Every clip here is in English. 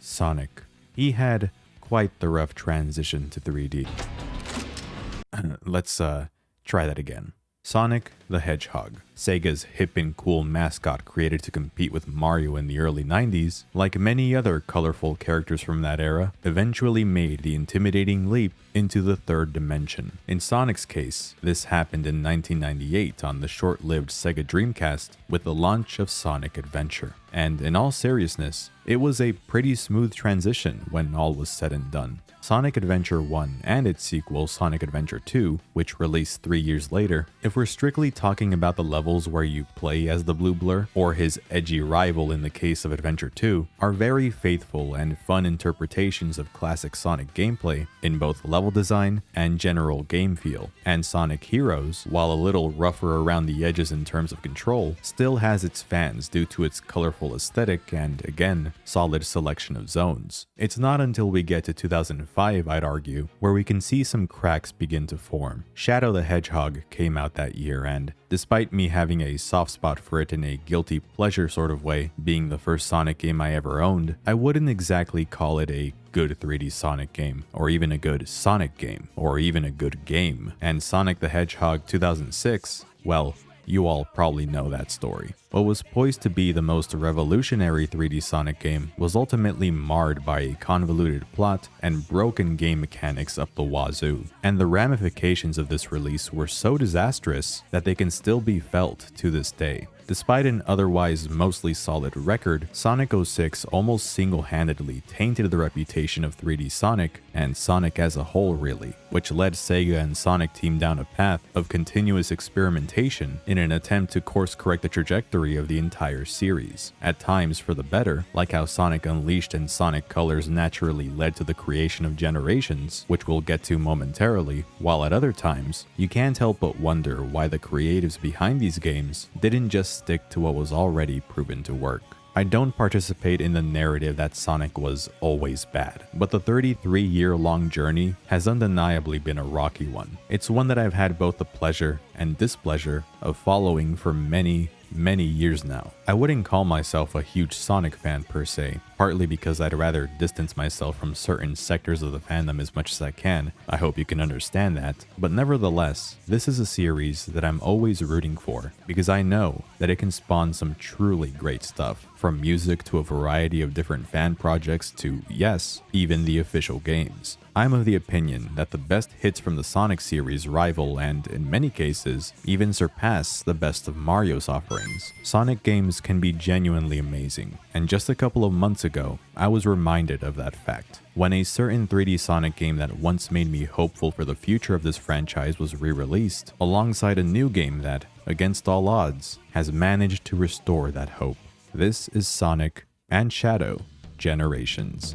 Sonic. He had quite the rough transition to 3D. Let's try that again. Sonic the Hedgehog, Sega's hip and cool mascot created to compete with Mario in the early 90s, like many other colorful characters from that era, eventually made the intimidating leap into the third dimension. In Sonic's case, this happened in 1998 on the short-lived Sega Dreamcast with the launch of Sonic Adventure. And in all seriousness, it was a pretty smooth transition when all was said and done. Sonic Adventure 1 and its sequel Sonic Adventure 2, which released 3 years later, if we're strictly talking about the levels where you play as the Blue Blur, or his edgy rival in the case of Adventure 2, are very faithful and fun interpretations of classic Sonic gameplay in both level design and general game feel. And Sonic Heroes, while a little rougher around the edges in terms of control, still has its fans due to its colorful aesthetic and, again, solid selection of zones. It's not until we get to 2005, I'd argue, where we can see some cracks begin to form. Shadow the Hedgehog came out that year, and despite me having a soft spot for it in a guilty pleasure sort of way, being the first Sonic game I ever owned, I wouldn't exactly call it a good 3D Sonic game, or even a good Sonic game, or even a good game. And Sonic the Hedgehog 2006, well, you all probably know that story. What was poised to be the most revolutionary 3D Sonic game was ultimately marred by a convoluted plot and broken game mechanics up the wazoo. And the ramifications of this release were so disastrous that they can still be felt to this day. Despite an otherwise mostly solid record, Sonic 06 almost single-handedly tainted the reputation of 3D Sonic, and Sonic as a whole really, which led Sega and Sonic Team down a path of continuous experimentation in an attempt to course-correct the trajectory of the entire series, at times for the better, like how Sonic Unleashed and Sonic Colors naturally led to the creation of Generations, which we'll get to momentarily, while at other times, you can't help but wonder why the creatives behind these games didn't just stick to what was already proven to work. I don't participate in the narrative that Sonic was always bad, but the 33-year-long journey has undeniably been a rocky one. It's one that I've had both the pleasure and displeasure of following for many years now. I wouldn't call myself a huge Sonic fan per se, partly because I'd rather distance myself from certain sectors of the fandom as much as I can. I hope you can understand that. But nevertheless, this is a series that I'm always rooting for, because I know that it can spawn some truly great stuff, from music to a variety of different fan projects to, yes, even the official games. I'm of the opinion that the best hits from the Sonic series rival and, in many cases, even surpass the best of Mario's offerings. Sonic games can be genuinely amazing, and just a couple of months ago, I was reminded of that fact, when a certain 3D Sonic game that once made me hopeful for the future of this franchise was re-released, alongside a new game that, against all odds, has managed to restore that hope. This is Sonic and Shadow Generations.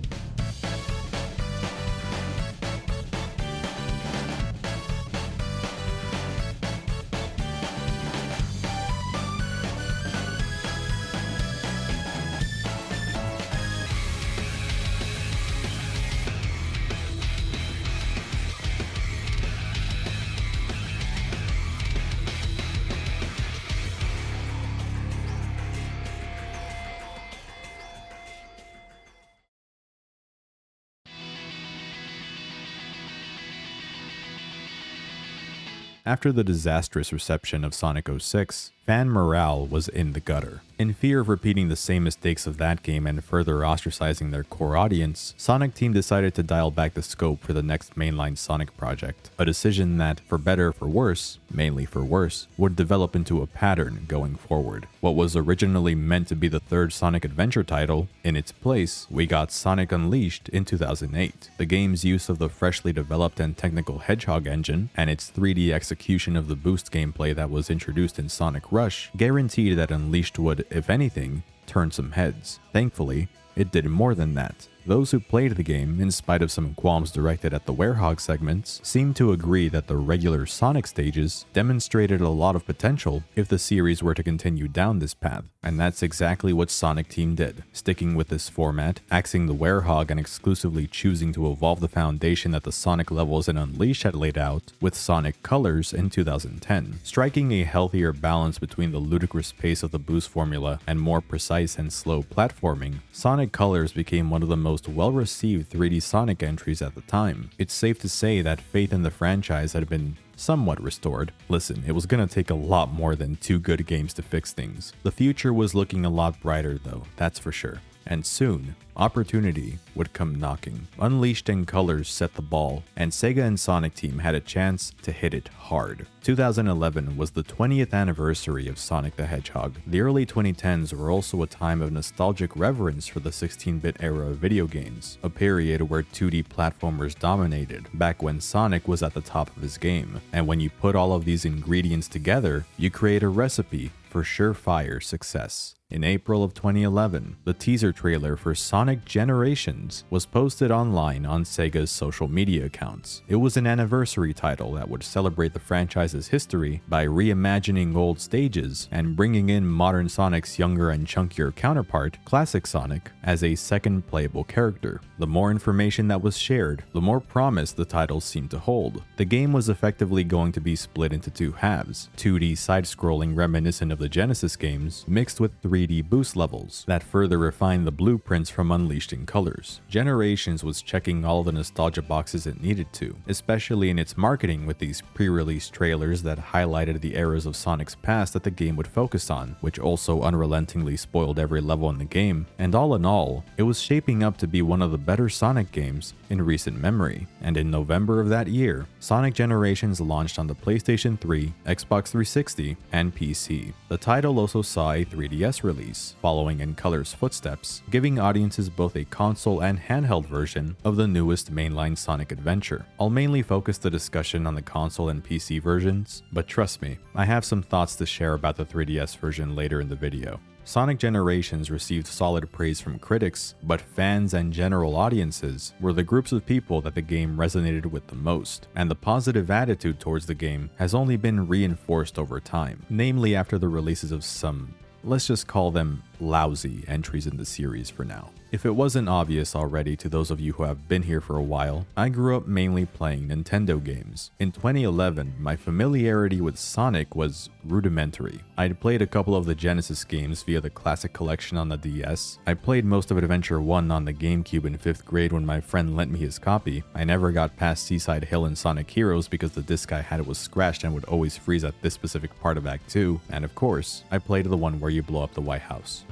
After the disastrous reception of Sonic 06, fan morale was in the gutter. In fear of repeating the same mistakes of that game and further ostracizing their core audience, Sonic Team decided to dial back the scope for the next mainline Sonic project, a decision that, for better or for worse, mainly for worse, would develop into a pattern going forward. What was originally meant to be the third Sonic Adventure title, in its place, we got Sonic Unleashed in 2008. The game's use of the freshly developed and technical Hedgehog engine, and its 3D execution of the boost gameplay that was introduced in Sonic Rush, guaranteed that Unleashed would, if anything, turn some heads. Thankfully, it did more than that. Those who played the game, in spite of some qualms directed at the Werehog segments, seemed to agree that the regular Sonic stages demonstrated a lot of potential if the series were to continue down this path, and that's exactly what Sonic Team did, sticking with this format, axing the Werehog and exclusively choosing to evolve the foundation that the Sonic levels in Unleashed had laid out with Sonic Colors in 2010, striking a healthier balance between the ludicrous pace of the boost formula and more precise and slow platforming. Sonic Sonic Colors became one of the most well-received 3D Sonic entries at the time. It's safe to say that faith in the franchise had been somewhat restored. Listen, it was gonna take a lot more than 2 good games to fix things. The future was looking a lot brighter though, that's for sure. And soon, opportunity would come knocking. Unleashed and Colors set the ball, and Sega and Sonic Team had a chance to hit it hard. 2011 was the 20th anniversary of Sonic the Hedgehog. The early 2010s were also a time of nostalgic reverence for the 16-bit era of video games, a period where 2D platformers dominated, back when Sonic was at the top of his game. And when you put all of these ingredients together, you create a recipe for surefire success. In April of 2011, the teaser trailer for Sonic Generations was posted online on Sega's social media accounts. It was an anniversary title that would celebrate the franchise's history by reimagining old stages and bringing in modern Sonic's younger and chunkier counterpart, Classic Sonic, as a second playable character. The more information that was shared, the more promise the title seemed to hold. The game was effectively going to be split into 2 halves, 2D side-scrolling reminiscent of the Genesis games, mixed with 3D boost levels that further refined the blueprints from Unleashed in Colors. Generations was checking all the nostalgia boxes it needed to, especially in its marketing with these pre-release trailers that highlighted the eras of Sonic's past that the game would focus on, which also unrelentingly spoiled every level in the game, and all in all, it was shaping up to be one of the better Sonic games in recent memory. And in November of that year, Sonic Generations launched on the PlayStation 3, Xbox 360, and PC. The title also saw a 3DS release, following in Colors' footsteps, giving audiences both a console and handheld version of the newest mainline Sonic adventure. I'll mainly focus the discussion on the console and PC versions, but trust me, I have some thoughts to share about the 3DS version later in the video. Sonic Generations received solid praise from critics, but fans and general audiences were the groups of people that the game resonated with the most, and the positive attitude towards the game has only been reinforced over time, namely after the releases of some, let's just call them lousy entries in the series for now. If it wasn't obvious already to those of you who have been here for a while, I grew up mainly playing Nintendo games. In 2011, my familiarity with Sonic was rudimentary. I'd played a couple of the Genesis games via the Classic Collection on the DS. I played most of Adventure 1 on the GameCube in 5th grade when my friend lent me his copy. I never got past Seaside Hill and Sonic Heroes because the disc I had was scratched and would always freeze at this specific part of Act 2. And of course, I played the one where you blow up the White House.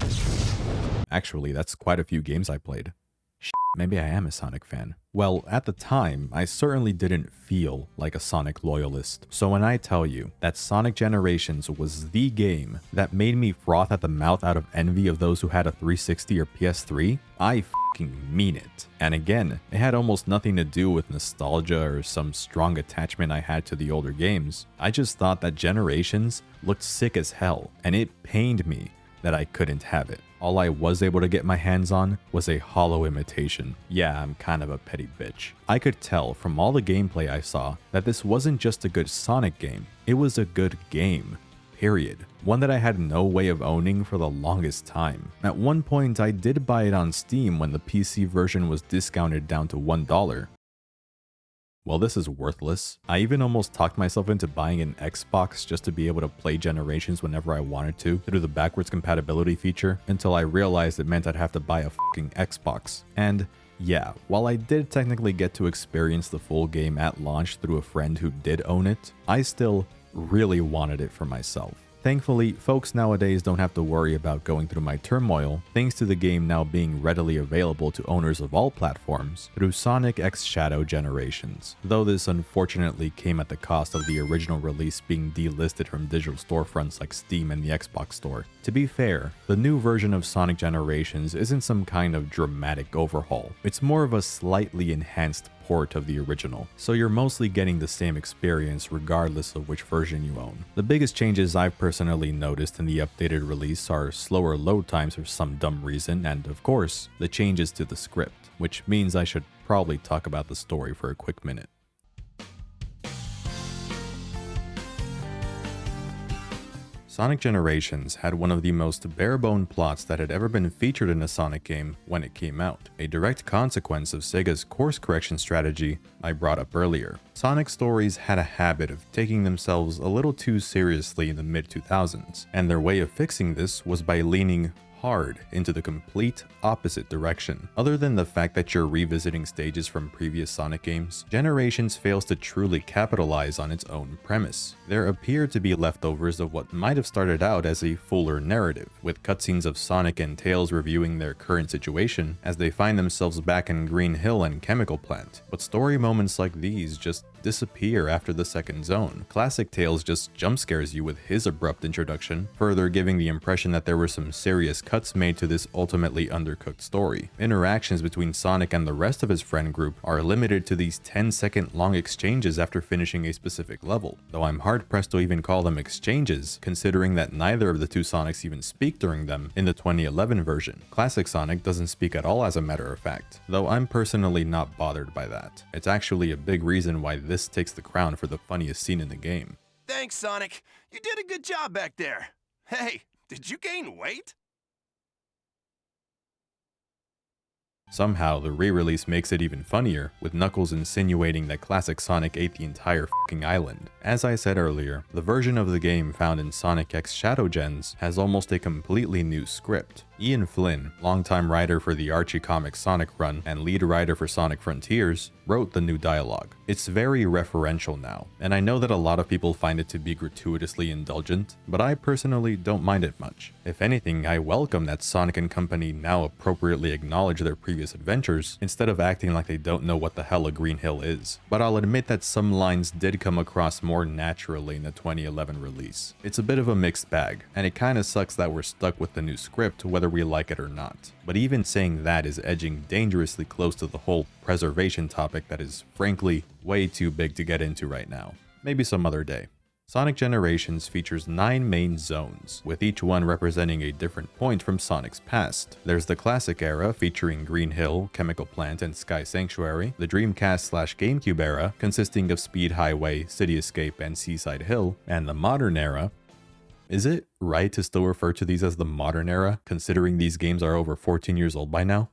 Actually, that's quite a few games I played. Maybe I am a Sonic fan. Well, at the time, I certainly didn't feel like a Sonic loyalist. So when I tell you that Sonic Generations was the game that made me froth at the mouth out of envy of those who had a 360 or PS3, I fucking mean it. And again, it had almost nothing to do with nostalgia or some strong attachment I had to the older games. I just thought that Generations looked sick as hell, and it pained me that I couldn't have it. All I was able to get my hands on was a hollow imitation. Yeah, I'm kind of a petty bitch. I could tell from all the gameplay I saw that this wasn't just a good Sonic game, it was a good game. Period. One that I had no way of owning for the longest time. At one point, I did buy it on Steam when the PC version was discounted down to $1. Well, this is worthless. I even almost talked myself into buying an Xbox just to be able to play Generations whenever I wanted to through the backwards compatibility feature, until I realized it meant I'd have to buy a fucking Xbox. And yeah, while I did technically get to experience the full game at launch through a friend who did own it, I still really wanted it for myself. Thankfully, folks nowadays don't have to worry about going through my turmoil, thanks to the game now being readily available to owners of all platforms through Sonic X Shadow Generations, though this unfortunately came at the cost of the original release being delisted from digital storefronts like Steam and the Xbox Store. To be fair, the new version of Sonic Generations isn't some kind of dramatic overhaul, it's more of a slightly enhanced port of the original, so you're mostly getting the same experience regardless of which version you own. The biggest changes I've personally noticed in the updated release are slower load times for some dumb reason, and of course, the changes to the script, which means I should probably talk about the story for a quick minute. Sonic Generations had one of the most bare-bone plots that had ever been featured in a Sonic game when it came out, a direct consequence of Sega's course correction strategy I brought up earlier. Sonic stories had a habit of taking themselves a little too seriously in the mid-2000s, and their way of fixing this was by leaning hard into the complete opposite direction. Other than the fact that you're revisiting stages from previous Sonic games, Generations fails to truly capitalize on its own premise. There appear to be leftovers of what might have started out as a fuller narrative, with cutscenes of Sonic and Tails reviewing their current situation as they find themselves back in Green Hill and Chemical Plant. But story moments like these just disappear after the second zone. Classic Tails just jump scares you with his abrupt introduction, further giving the impression that there were some serious cuts made to this ultimately undercooked story. Interactions between Sonic and the rest of his friend group are limited to these 10-second long exchanges after finishing a specific level, though I'm hard-pressed to even call them exchanges, considering that neither of the two Sonics even speak during them in the 2011 version. Classic Sonic doesn't speak at all, as a matter of fact, though I'm personally not bothered by that. It's actually a big reason why this takes the crown for the funniest scene in the game. Thanks, Sonic. You did a good job back there. Hey, did you gain weight? Somehow, the re-release makes it even funnier, with Knuckles insinuating that Classic Sonic ate the entire f***ing island. As I said earlier, the version of the game found in Sonic X Shadow Gens has almost a completely new script. Ian Flynn, longtime writer for the Archie Comics Sonic run and lead writer for Sonic Frontiers, wrote the new dialogue. It's very referential now, and I know that a lot of people find it to be gratuitously indulgent, but I personally don't mind it much. If anything, I welcome that Sonic and company now appropriately acknowledge their previous adventures, instead of acting like they don't know what the hell a Green Hill is. But I'll admit that some lines did come across more naturally in the 2011 release. It's a bit of a mixed bag, and it kinda sucks that we're stuck with the new script whether we like it or not. But even saying that is edging dangerously close to the whole preservation topic that is, frankly, way too big to get into right now. Maybe some other day. Sonic Generations features 9 main zones, with each one representing a different point from Sonic's past. There's the classic era featuring Green Hill, Chemical Plant, and Sky Sanctuary, the Dreamcast/GameCube era consisting of Speed Highway, City Escape, and Seaside Hill, and the modern era. Is it right to still refer to these as the modern era, considering these games are over 14 years old by now?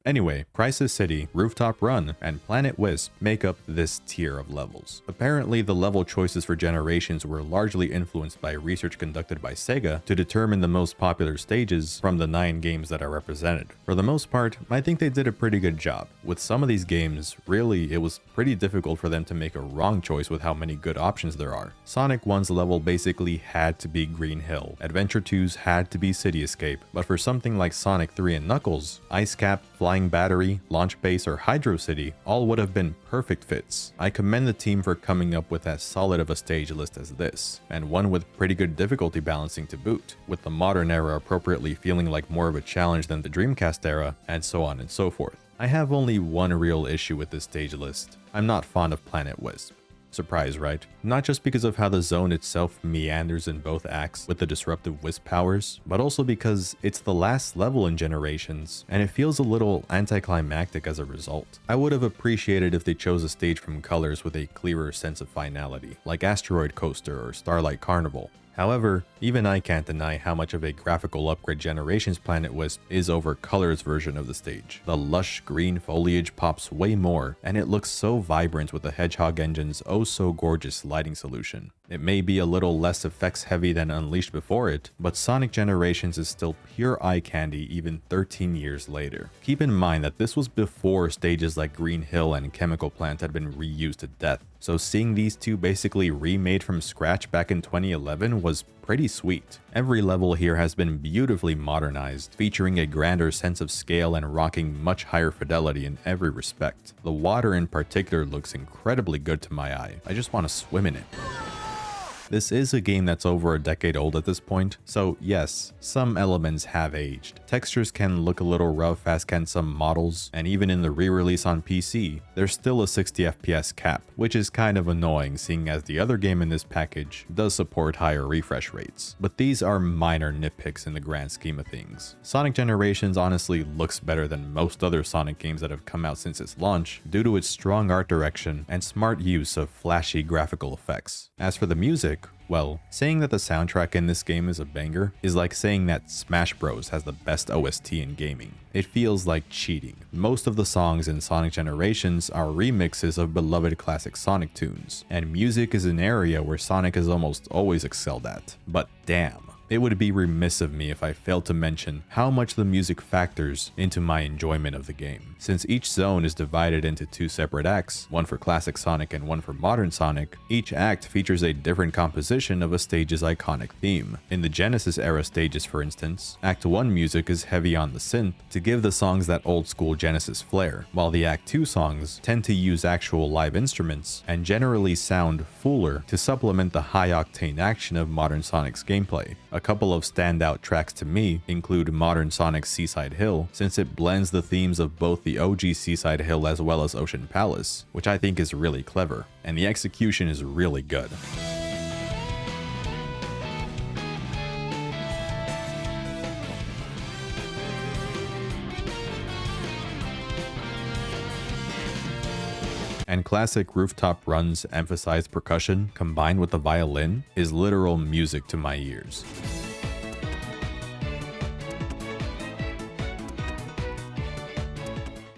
Anyway, Crisis City, Rooftop Run, and Planet Wisp make up this tier of levels. Apparently, the level choices for Generations were largely influenced by research conducted by Sega to determine the most popular stages from the 9 games that are represented. For the most part, I think they did a pretty good job. With some of these games, really, it was pretty difficult for them to make a wrong choice with how many good options there are. Sonic 1's level basically had to be Green Hill, Adventure 2's had to be City Escape, but for something like Sonic 3 and Knuckles, Ice Cap, Flying Battery, Launch Base, or Hydro City all would have been perfect fits. I commend the team for coming up with as solid of a stage list as this, and one with pretty good difficulty balancing to boot, with the modern era appropriately feeling like more of a challenge than the Dreamcast era, and so on and so forth. I have only one real issue with this stage list. I'm not fond of Planet Wisp. Surprise, right? Not just because of how the zone itself meanders in both acts with the disruptive wisp powers, but also because it's the last level in Generations, and it feels a little anticlimactic as a result. I would have appreciated if they chose a stage from Colors with a clearer sense of finality, like Asteroid Coaster or Starlight Carnival. However, even I can't deny how much of a graphical upgrade Generations Planet Wisp is over Color's version of the stage. The lush green foliage pops way more, and it looks so vibrant with the Hedgehog engine's oh so gorgeous lighting solution. It may be a little less effects heavy than Unleashed before it, but Sonic Generations is still pure eye candy even 13 years later. Keep in mind that this was before stages like Green Hill and Chemical Plant had been reused to death, so seeing these two basically remade from scratch back in 2011 was pretty sweet. Every level here has been beautifully modernized, featuring a grander sense of scale and rocking much higher fidelity in every respect. The water in particular looks incredibly good to my eye. I just want to swim in it. This is a game that's over a decade old at this point, so yes, some elements have aged. Textures can look a little rough, as can some models, and even in the re-release on PC, there's still a 60 FPS cap, which is kind of annoying seeing as the other game in this package does support higher refresh rates. But these are minor nitpicks in the grand scheme of things. Sonic Generations honestly looks better than most other Sonic games that have come out since its launch due to its strong art direction and smart use of flashy graphical effects. As for the music, well, saying that the soundtrack in this game is a banger is like saying that Smash Bros has the best OST in gaming. It feels like cheating. Most of the songs in Sonic Generations are remixes of beloved classic Sonic tunes, and music is an area where Sonic has almost always excelled at. But damn, it would be remiss of me if I failed to mention how much the music factors into my enjoyment of the game. Since each zone is divided into 2 separate acts, one for classic Sonic and one for modern Sonic, each act features a different composition of a stage's iconic theme. In the Genesis era stages, for instance, Act 1 music is heavy on the synth to give the songs that old school Genesis flair, while the Act 2 songs tend to use actual live instruments and generally sound fuller to supplement the high-octane action of modern Sonic's gameplay. A couple of standout tracks to me include modern Sonic's Seaside Hill, since it blends the themes of both the OG Seaside Hill as well as Ocean Palace, which I think is really clever, and the execution is really good. And classic Rooftop Run's emphasized percussion combined with the violin is literal music to my ears.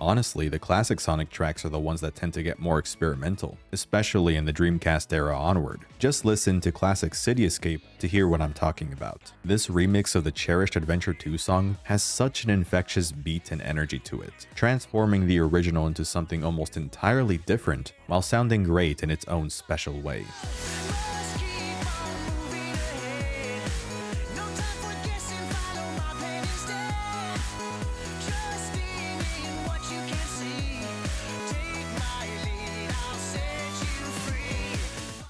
Honestly, the classic Sonic tracks are the ones that tend to get more experimental, especially in the Dreamcast era onward. Just listen to classic City Escape to hear what I'm talking about. This remix of the cherished Adventure 2 song has such an infectious beat and energy to it, transforming the original into something almost entirely different while sounding great in its own special way.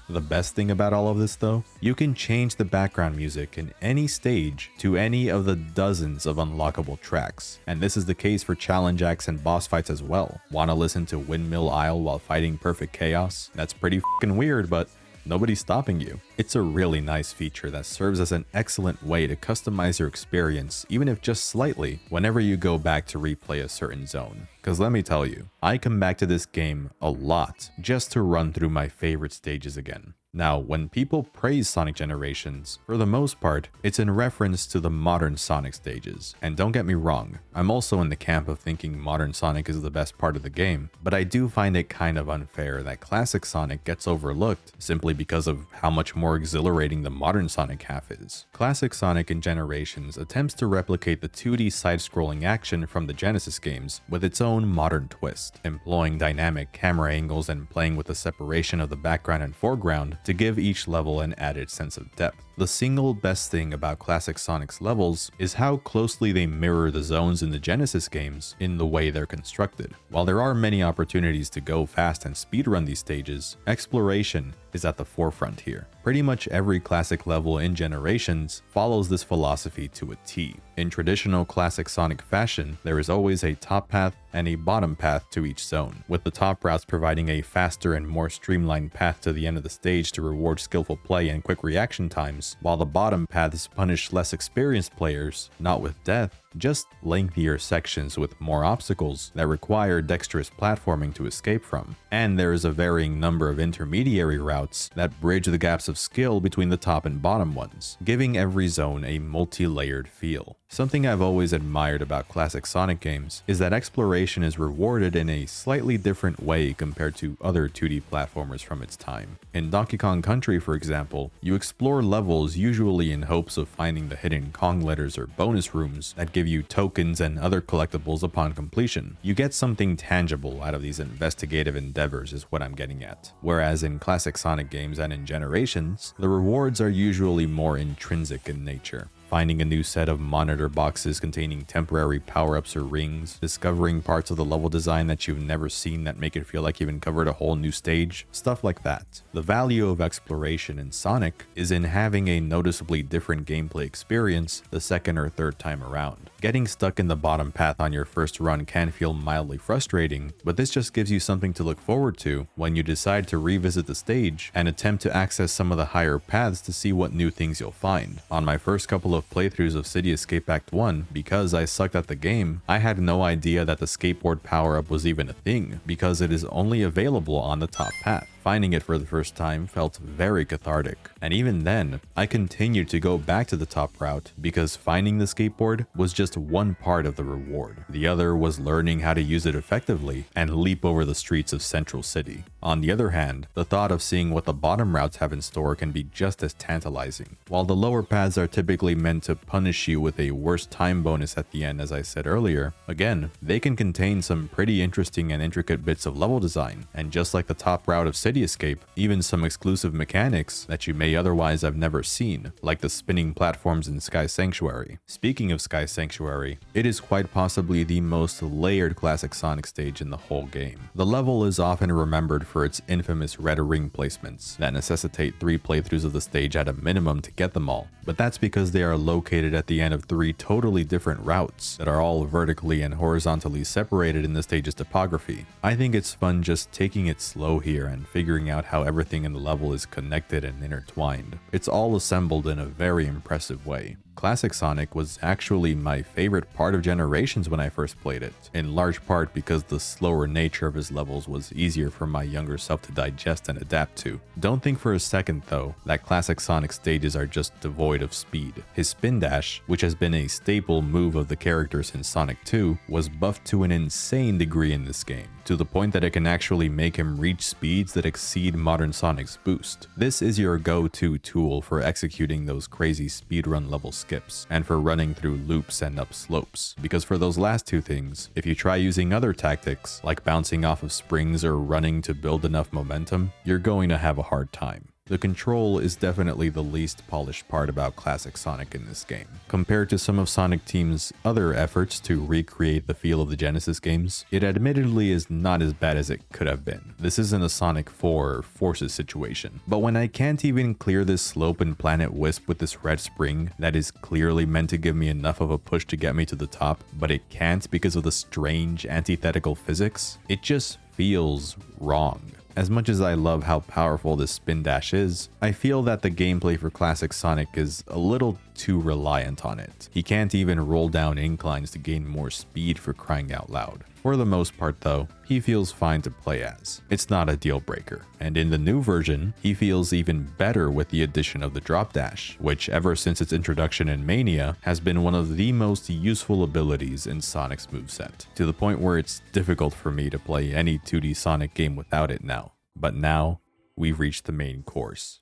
The best thing about all of this though, you can change the background music in any stage to any of the dozens of unlockable tracks, and this is the case for challenge acts and boss fights as well. Wanna listen to Windmill Isle while fighting Perfect Chaos? That's pretty fucking weird, but nobody's stopping you. It's a really nice feature that serves as an excellent way to customize your experience, even if just slightly, whenever you go back to replay a certain zone. Cause let me tell you, I come back to this game a lot just to run through my favorite stages again. Now, when people praise Sonic Generations, for the most part, it's in reference to the modern Sonic stages. And don't get me wrong, I'm also in the camp of thinking modern Sonic is the best part of the game, but I do find it kind of unfair that classic Sonic gets overlooked simply because of how much more exhilarating the modern Sonic half is. Classic Sonic in Generations attempts to replicate the 2D side-scrolling action from the Genesis games with its own modern twist, employing dynamic camera angles and playing with the separation of the background and foreground to give each level an added sense of depth. The single best thing about classic Sonic's levels is how closely they mirror the zones in the Genesis games in the way they're constructed. While there are many opportunities to go fast and speedrun these stages, exploration is at the forefront here. Pretty much every classic level in Generations follows this philosophy to a T. In traditional classic Sonic fashion, there is always a top path and a bottom path to each zone, with the top routes providing a faster and more streamlined path to the end of the stage to reward skillful play and quick reaction times, while the bottom paths punish less experienced players, not with death, just lengthier sections with more obstacles that require dexterous platforming to escape from. And there is a varying number of intermediary routes that bridge the gaps of skill between the top and bottom ones, giving every zone a multi-layered feel. Something I've always admired about classic Sonic games is that exploration is rewarded in a slightly different way compared to other 2D platformers from its time. In Donkey Kong Country, for example, you explore levels usually in hopes of finding the hidden Kong letters or bonus rooms that give you tokens and other collectibles upon completion. You get something tangible out of these investigative endeavors is what I'm getting at. Whereas in classic Sonic games and in Generations, the rewards are usually more intrinsic in nature. Finding a new set of monitor boxes containing temporary power-ups or rings, discovering parts of the level design that you've never seen that make it feel like you've uncovered a whole new stage, stuff like that. The value of exploration in Sonic is in having a noticeably different gameplay experience the second or third time around. Getting stuck in the bottom path on your first run can feel mildly frustrating, but this just gives you something to look forward to when you decide to revisit the stage and attempt to access some of the higher paths to see what new things you'll find. On my first couple of playthroughs of City Escape Act 1, because I sucked at the game, I had no idea that the skateboard power-up was even a thing, because it is only available on the top path. Finding it for the first time felt very cathartic, and even then, I continued to go back to the top route because finding the skateboard was just just one part of the reward. The other was learning how to use it effectively and leap over the streets of Central City. On the other hand, the thought of seeing what the bottom routes have in store can be just as tantalizing. While the lower paths are typically meant to punish you with a worse time bonus at the end, as I said earlier, again, they can contain some pretty interesting and intricate bits of level design, and just like the top route of City Escape, even some exclusive mechanics that you may otherwise have never seen, like the spinning platforms in Sky Sanctuary. Speaking of Sky Sanctuary, it is quite possibly the most layered classic Sonic stage in the whole game. The level is often remembered for its infamous red ring placements that necessitate 3 playthroughs of the stage at a minimum to get them all, but that's because they are located at the end of 3 totally different routes that are all vertically and horizontally separated in the stage's topography. I think it's fun just taking it slow here and figuring out how everything in the level is connected and intertwined. It's all assembled in a very impressive way. Classic Sonic was actually my favorite part of Generations when I first played it, in large part because the slower nature of his levels was easier for my younger self to digest and adapt to. Don't think for a second though that Classic Sonic stages are just devoid of speed. His spin dash, which has been a staple move of the character since Sonic 2, was buffed to an insane degree in this game, to the point that it can actually make him reach speeds that exceed modern Sonic's boost. This is your go-to tool for executing those crazy speedrun level skips, and for running through loops and up slopes, because for those last 2 things, if you try using other tactics, like bouncing off of springs or running to build enough momentum, you're going to have a hard time. The control is definitely the least polished part about Classic Sonic in this game. Compared to some of Sonic Team's other efforts to recreate the feel of the Genesis games, it admittedly is not as bad as it could have been. This isn't a Sonic 4 Forces situation. But when I can't even clear this slope in Planet Wisp with this red spring that is clearly meant to give me enough of a push to get me to the top, but it can't because of the strange antithetical physics, it just feels wrong. As much as I love how powerful this spin dash is, I feel that the gameplay for Classic Sonic is a little too reliant on it. He can't even roll down inclines to gain more speed, for crying out loud. For the most part though, he feels fine to play as. It's not a deal breaker. And in the new version, he feels even better with the addition of the drop dash, which ever since its introduction in Mania has been one of the most useful abilities in Sonic's moveset, to the point where it's difficult for me to play any 2D Sonic game without it now. But now, we've reached the main course.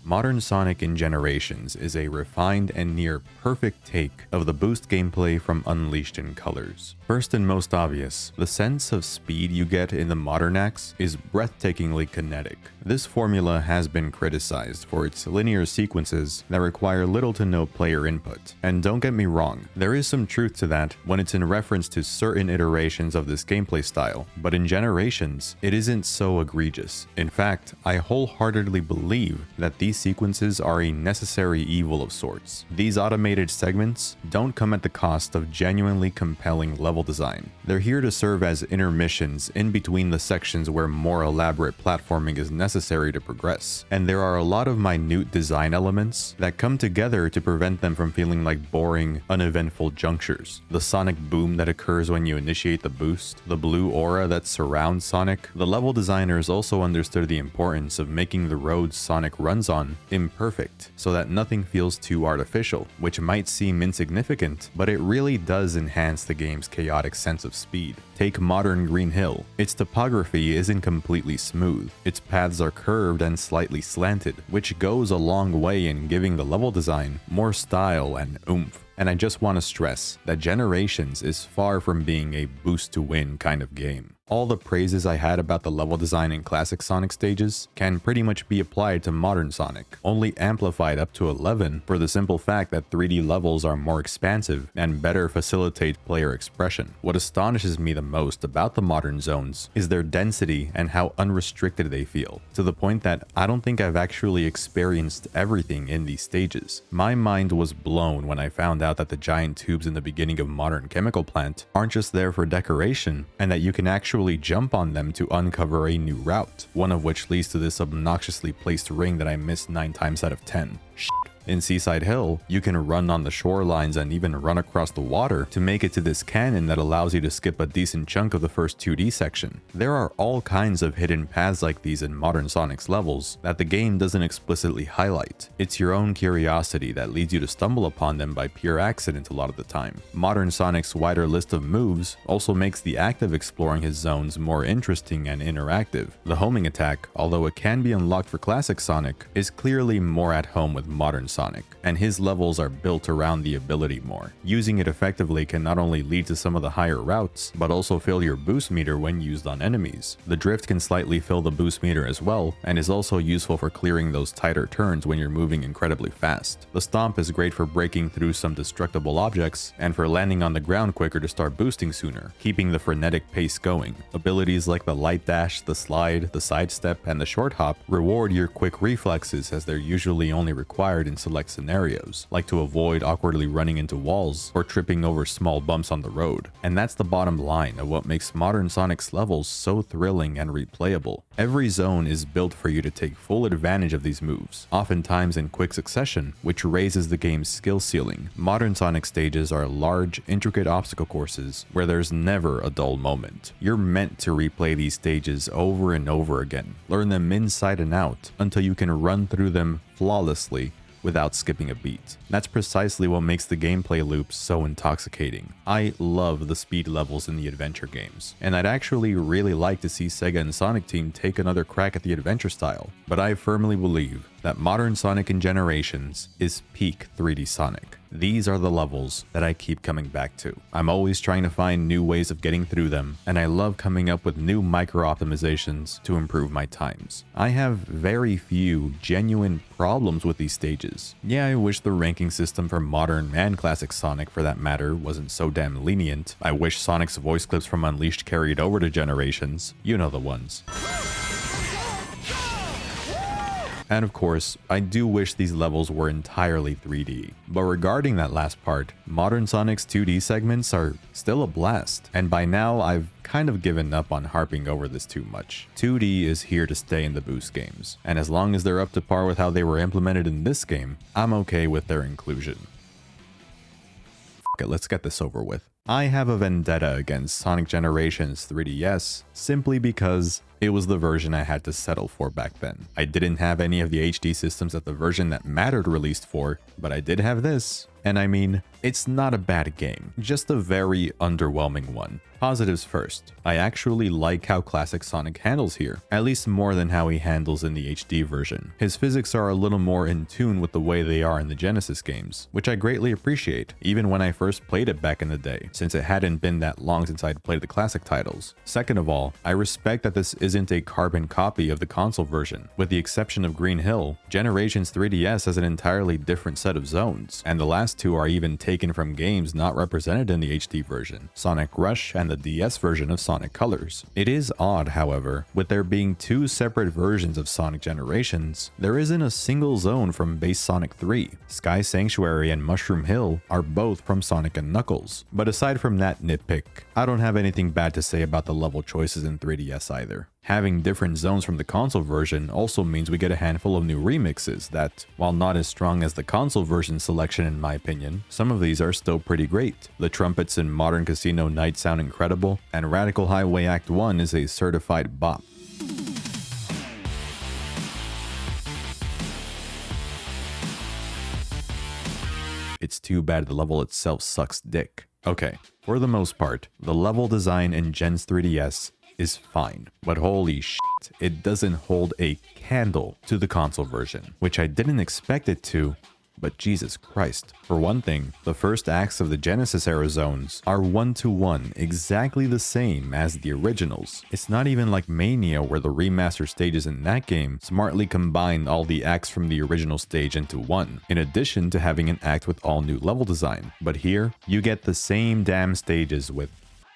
Modern Sonic in Generations is a refined and near perfect take of the boost gameplay from Unleashed in Colors. First and most obvious, the sense of speed you get in the modern acts is breathtakingly kinetic. This formula has been criticized for its linear sequences that require little to no player input. And don't get me wrong, there is some truth to that when it's in reference to certain iterations of this gameplay style, but in Generations, it isn't so egregious. In fact, I wholeheartedly believe that these sequences are a necessary evil of sorts. These automated segments don't come at the cost of genuinely compelling level design. They're here to serve as intermissions in between the sections where more elaborate platforming is necessary to progress. And there are a lot of minute design elements that come together to prevent them from feeling like boring, uneventful junctures. The sonic boom that occurs when you initiate the boost, the blue aura that surrounds Sonic. The level designers also understood the importance of making the roads Sonic runs on imperfect, so that nothing feels too artificial, which might seem insignificant, but it really does enhance the game's chaotic sense of speed. Take modern Green Hill. Its topography isn't completely smooth. Its paths are curved and slightly slanted, which goes a long way in giving the level design more style and oomph. And I just want to stress that Generations is far from being a boost to win kind of game. All the praises I had about the level design in classic Sonic stages can pretty much be applied to modern Sonic, only amplified up to 11 for the simple fact that 3D levels are more expansive and better facilitate player expression. What astonishes me the most about the modern zones is their density and how unrestricted they feel, to the point that I don't think I've actually experienced everything in these stages. My mind was blown when I found out that the giant tubes in the beginning of Modern Chemical Plant aren't just there for decoration, and that you can actually jump on them to uncover a new route, one of which leads to this obnoxiously placed ring that I missed 9 times out of 10. Shit. In Seaside Hill, you can run on the shorelines and even run across the water to make it to this canyon that allows you to skip a decent chunk of the first 2D section. There are all kinds of hidden paths like these in modern Sonic's levels that the game doesn't explicitly highlight. It's your own curiosity that leads you to stumble upon them by pure accident a lot of the time. Modern Sonic's wider list of moves also makes the act of exploring his zones more interesting and interactive. The homing attack, although it can be unlocked for classic Sonic, is clearly more at home with modern Sonic, and his levels are built around the ability more. Using it effectively can not only lead to some of the higher routes, but also fill your boost meter when used on enemies. The drift can slightly fill the boost meter as well, and is also useful for clearing those tighter turns when you're moving incredibly fast. The stomp is great for breaking through some destructible objects, and for landing on the ground quicker to start boosting sooner, keeping the frenetic pace going. Abilities like the light dash, the slide, the sidestep, and the short hop reward your quick reflexes, as they're usually only required in select scenarios, like to avoid awkwardly running into walls or tripping over small bumps on the road. And that's the bottom line of what makes modern Sonic's levels so thrilling and replayable. Every zone is built for you to take full advantage of these moves, oftentimes in quick succession, which raises the game's skill ceiling. Modern Sonic stages are large, intricate obstacle courses where there's never a dull moment. You're meant to replay these stages over and over again, learn them inside and out, until you can run through them flawlessly without skipping a beat. That's precisely what makes the gameplay loop so intoxicating. I love the speed levels in the adventure games, and I'd actually really like to see Sega and Sonic Team take another crack at the adventure style, but I firmly believe that modern Sonic in Generations is peak 3D Sonic. These are the levels that I keep coming back to. I'm always trying to find new ways of getting through them, and I love coming up with new micro-optimizations to improve my times. I have very few genuine problems with these stages. Yeah, I wish the ranking system for modern and classic Sonic, for that matter, wasn't so damn lenient. I wish Sonic's voice clips from Unleashed carried over to Generations. You know the ones. And of course, I do wish these levels were entirely 3D. But regarding that last part, modern Sonic's 2D segments are still a blast, and by now I've kind of given up on harping over this too much. 2D is here to stay in the Boost games, and as long as they're up to par with how they were implemented in this game, I'm okay with their inclusion. F it, let's get this over with. I have a vendetta against Sonic Generations 3DS simply because it was the version I had to settle for back then. I didn't have any of the HD systems that the version that mattered released for, but I did have this. And I mean, it's not a bad game, just a very underwhelming one. Positives first. I actually like how classic Sonic handles here, at least more than how he handles in the HD version. His physics are a little more in tune with the way they are in the Genesis games, which I greatly appreciate, even when I first played it back in the day, since it hadn't been that long since I'd played the classic titles. Second of all, I respect that this isn't a carbon copy of the console version. With the exception of Green Hill, Generations 3DS has an entirely different set of zones, and the last two are even taken from games not represented in the HD version, Sonic Rush and the DS version of Sonic Colors. It is odd, however, with there being two separate versions of Sonic Generations, there isn't a single zone from base Sonic 3. Sky Sanctuary and Mushroom Hill are both from Sonic and Knuckles. But aside from that nitpick, I don't have anything bad to say about the level choices in 3DS either. Having different zones from the console version also means we get a handful of new remixes that, while not as strong as the console version selection in my opinion, some of these are still pretty great. The trumpets in Modern Casino Night sound incredible, and Radical Highway Act 1 is a certified bop. It's too bad the level itself sucks dick. Okay, for the most part, the level design in Gen's 3DS is fine, but holy shit, it doesn't hold a candle to the console version, which I didn't expect it to, but Jesus Christ. For one thing, the first acts of the Genesis era zones are one-to-one exactly the same as the originals. It's not even like Mania, where the remaster stages in that game smartly combined all the acts from the original stage into one, in addition to having an act with all new level design. But here, you get the same damn stages with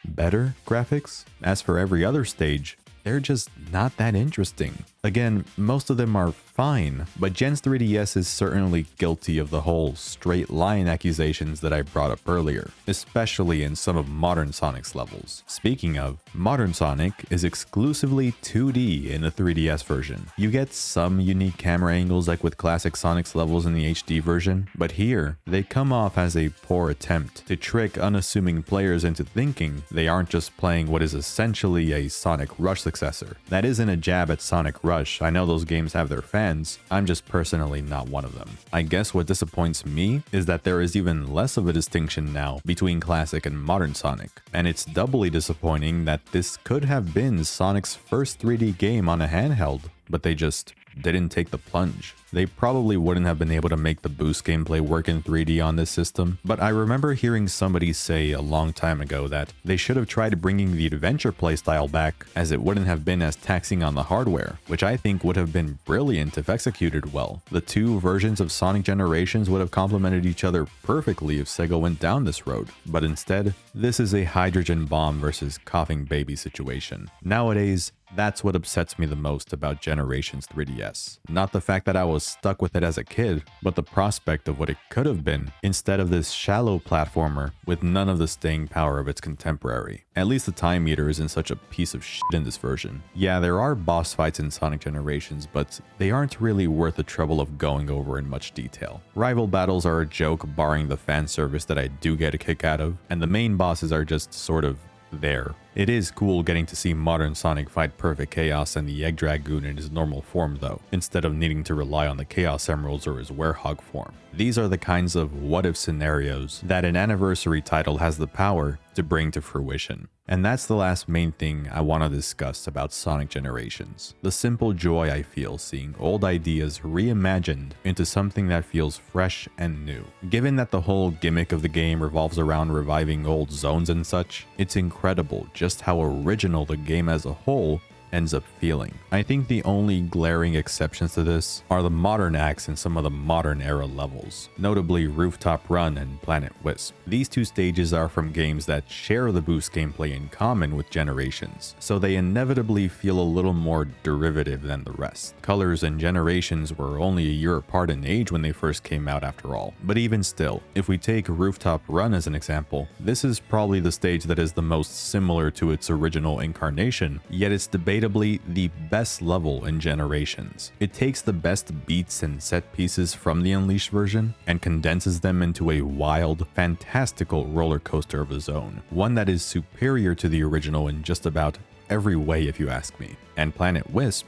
better graphics. As for every other stage, they're just not that interesting. Again, most of them are fine, but Gen's 3DS is certainly guilty of the whole straight line accusations that I brought up earlier, especially in some of modern Sonic's levels. Speaking of, modern Sonic is exclusively 2D in the 3DS version. You get some unique camera angles like with classic Sonic's levels in the HD version, but here, they come off as a poor attempt to trick unassuming players into thinking they aren't just playing what is essentially a Sonic Rush successor. That isn't a jab at Sonic Rush, I know those games have their fans, I'm just personally not one of them. I guess what disappoints me is that there is even less of a distinction now between classic and modern Sonic, and it's doubly disappointing that this could have been Sonic's first 3D game on a handheld, but they just didn't take the plunge. They probably wouldn't have been able to make the boost gameplay work in 3D on this system, but I remember hearing somebody say a long time ago that they should have tried bringing the adventure playstyle back, as it wouldn't have been as taxing on the hardware, which I think would have been brilliant if executed well. The two versions of Sonic Generations would have complemented each other perfectly if Sega went down this road, but instead, this is a hydrogen bomb versus coughing baby situation. Nowadays, that's what upsets me the most about Generations 3DS. Not the fact that I was stuck with it as a kid, but the prospect of what it could have been instead of this shallow platformer with none of the staying power of its contemporary. At least the time meter isn't such a piece of shit in this version. Yeah, there are boss fights in Sonic Generations, but they aren't really worth the trouble of going over in much detail. Rival battles are a joke barring the fan service that I do get a kick out of, and the main bosses are just sort of there. It is cool getting to see modern Sonic fight Perfect Chaos and the Egg Dragoon in his normal form though, instead of needing to rely on the Chaos Emeralds or his Werehog form. These are the kinds of what-if scenarios that an anniversary title has the power to bring to fruition. And that's the last main thing I want to discuss about Sonic Generations. The simple joy I feel seeing old ideas reimagined into something that feels fresh and new. Given that the whole gimmick of the game revolves around reviving old zones and such, it's incredible just how original the game as a whole ends up feeling. I think the only glaring exceptions to this are the modern acts in some of the modern era levels, notably Rooftop Run and Planet Wisp. These two stages are from games that share the boost gameplay in common with Generations, so they inevitably feel a little more derivative than the rest. Colors and Generations were only a year apart in age when they first came out after all, but even still, if we take Rooftop Run as an example, this is probably the stage that is the most similar to its original incarnation, yet it's debatably the best level in Generations. It takes the best beats and set pieces from the Unleashed version and condenses them into a wild, fantastical roller coaster of a zone, one that is superior to the original in just about every way if you ask me. And Planet Wisp,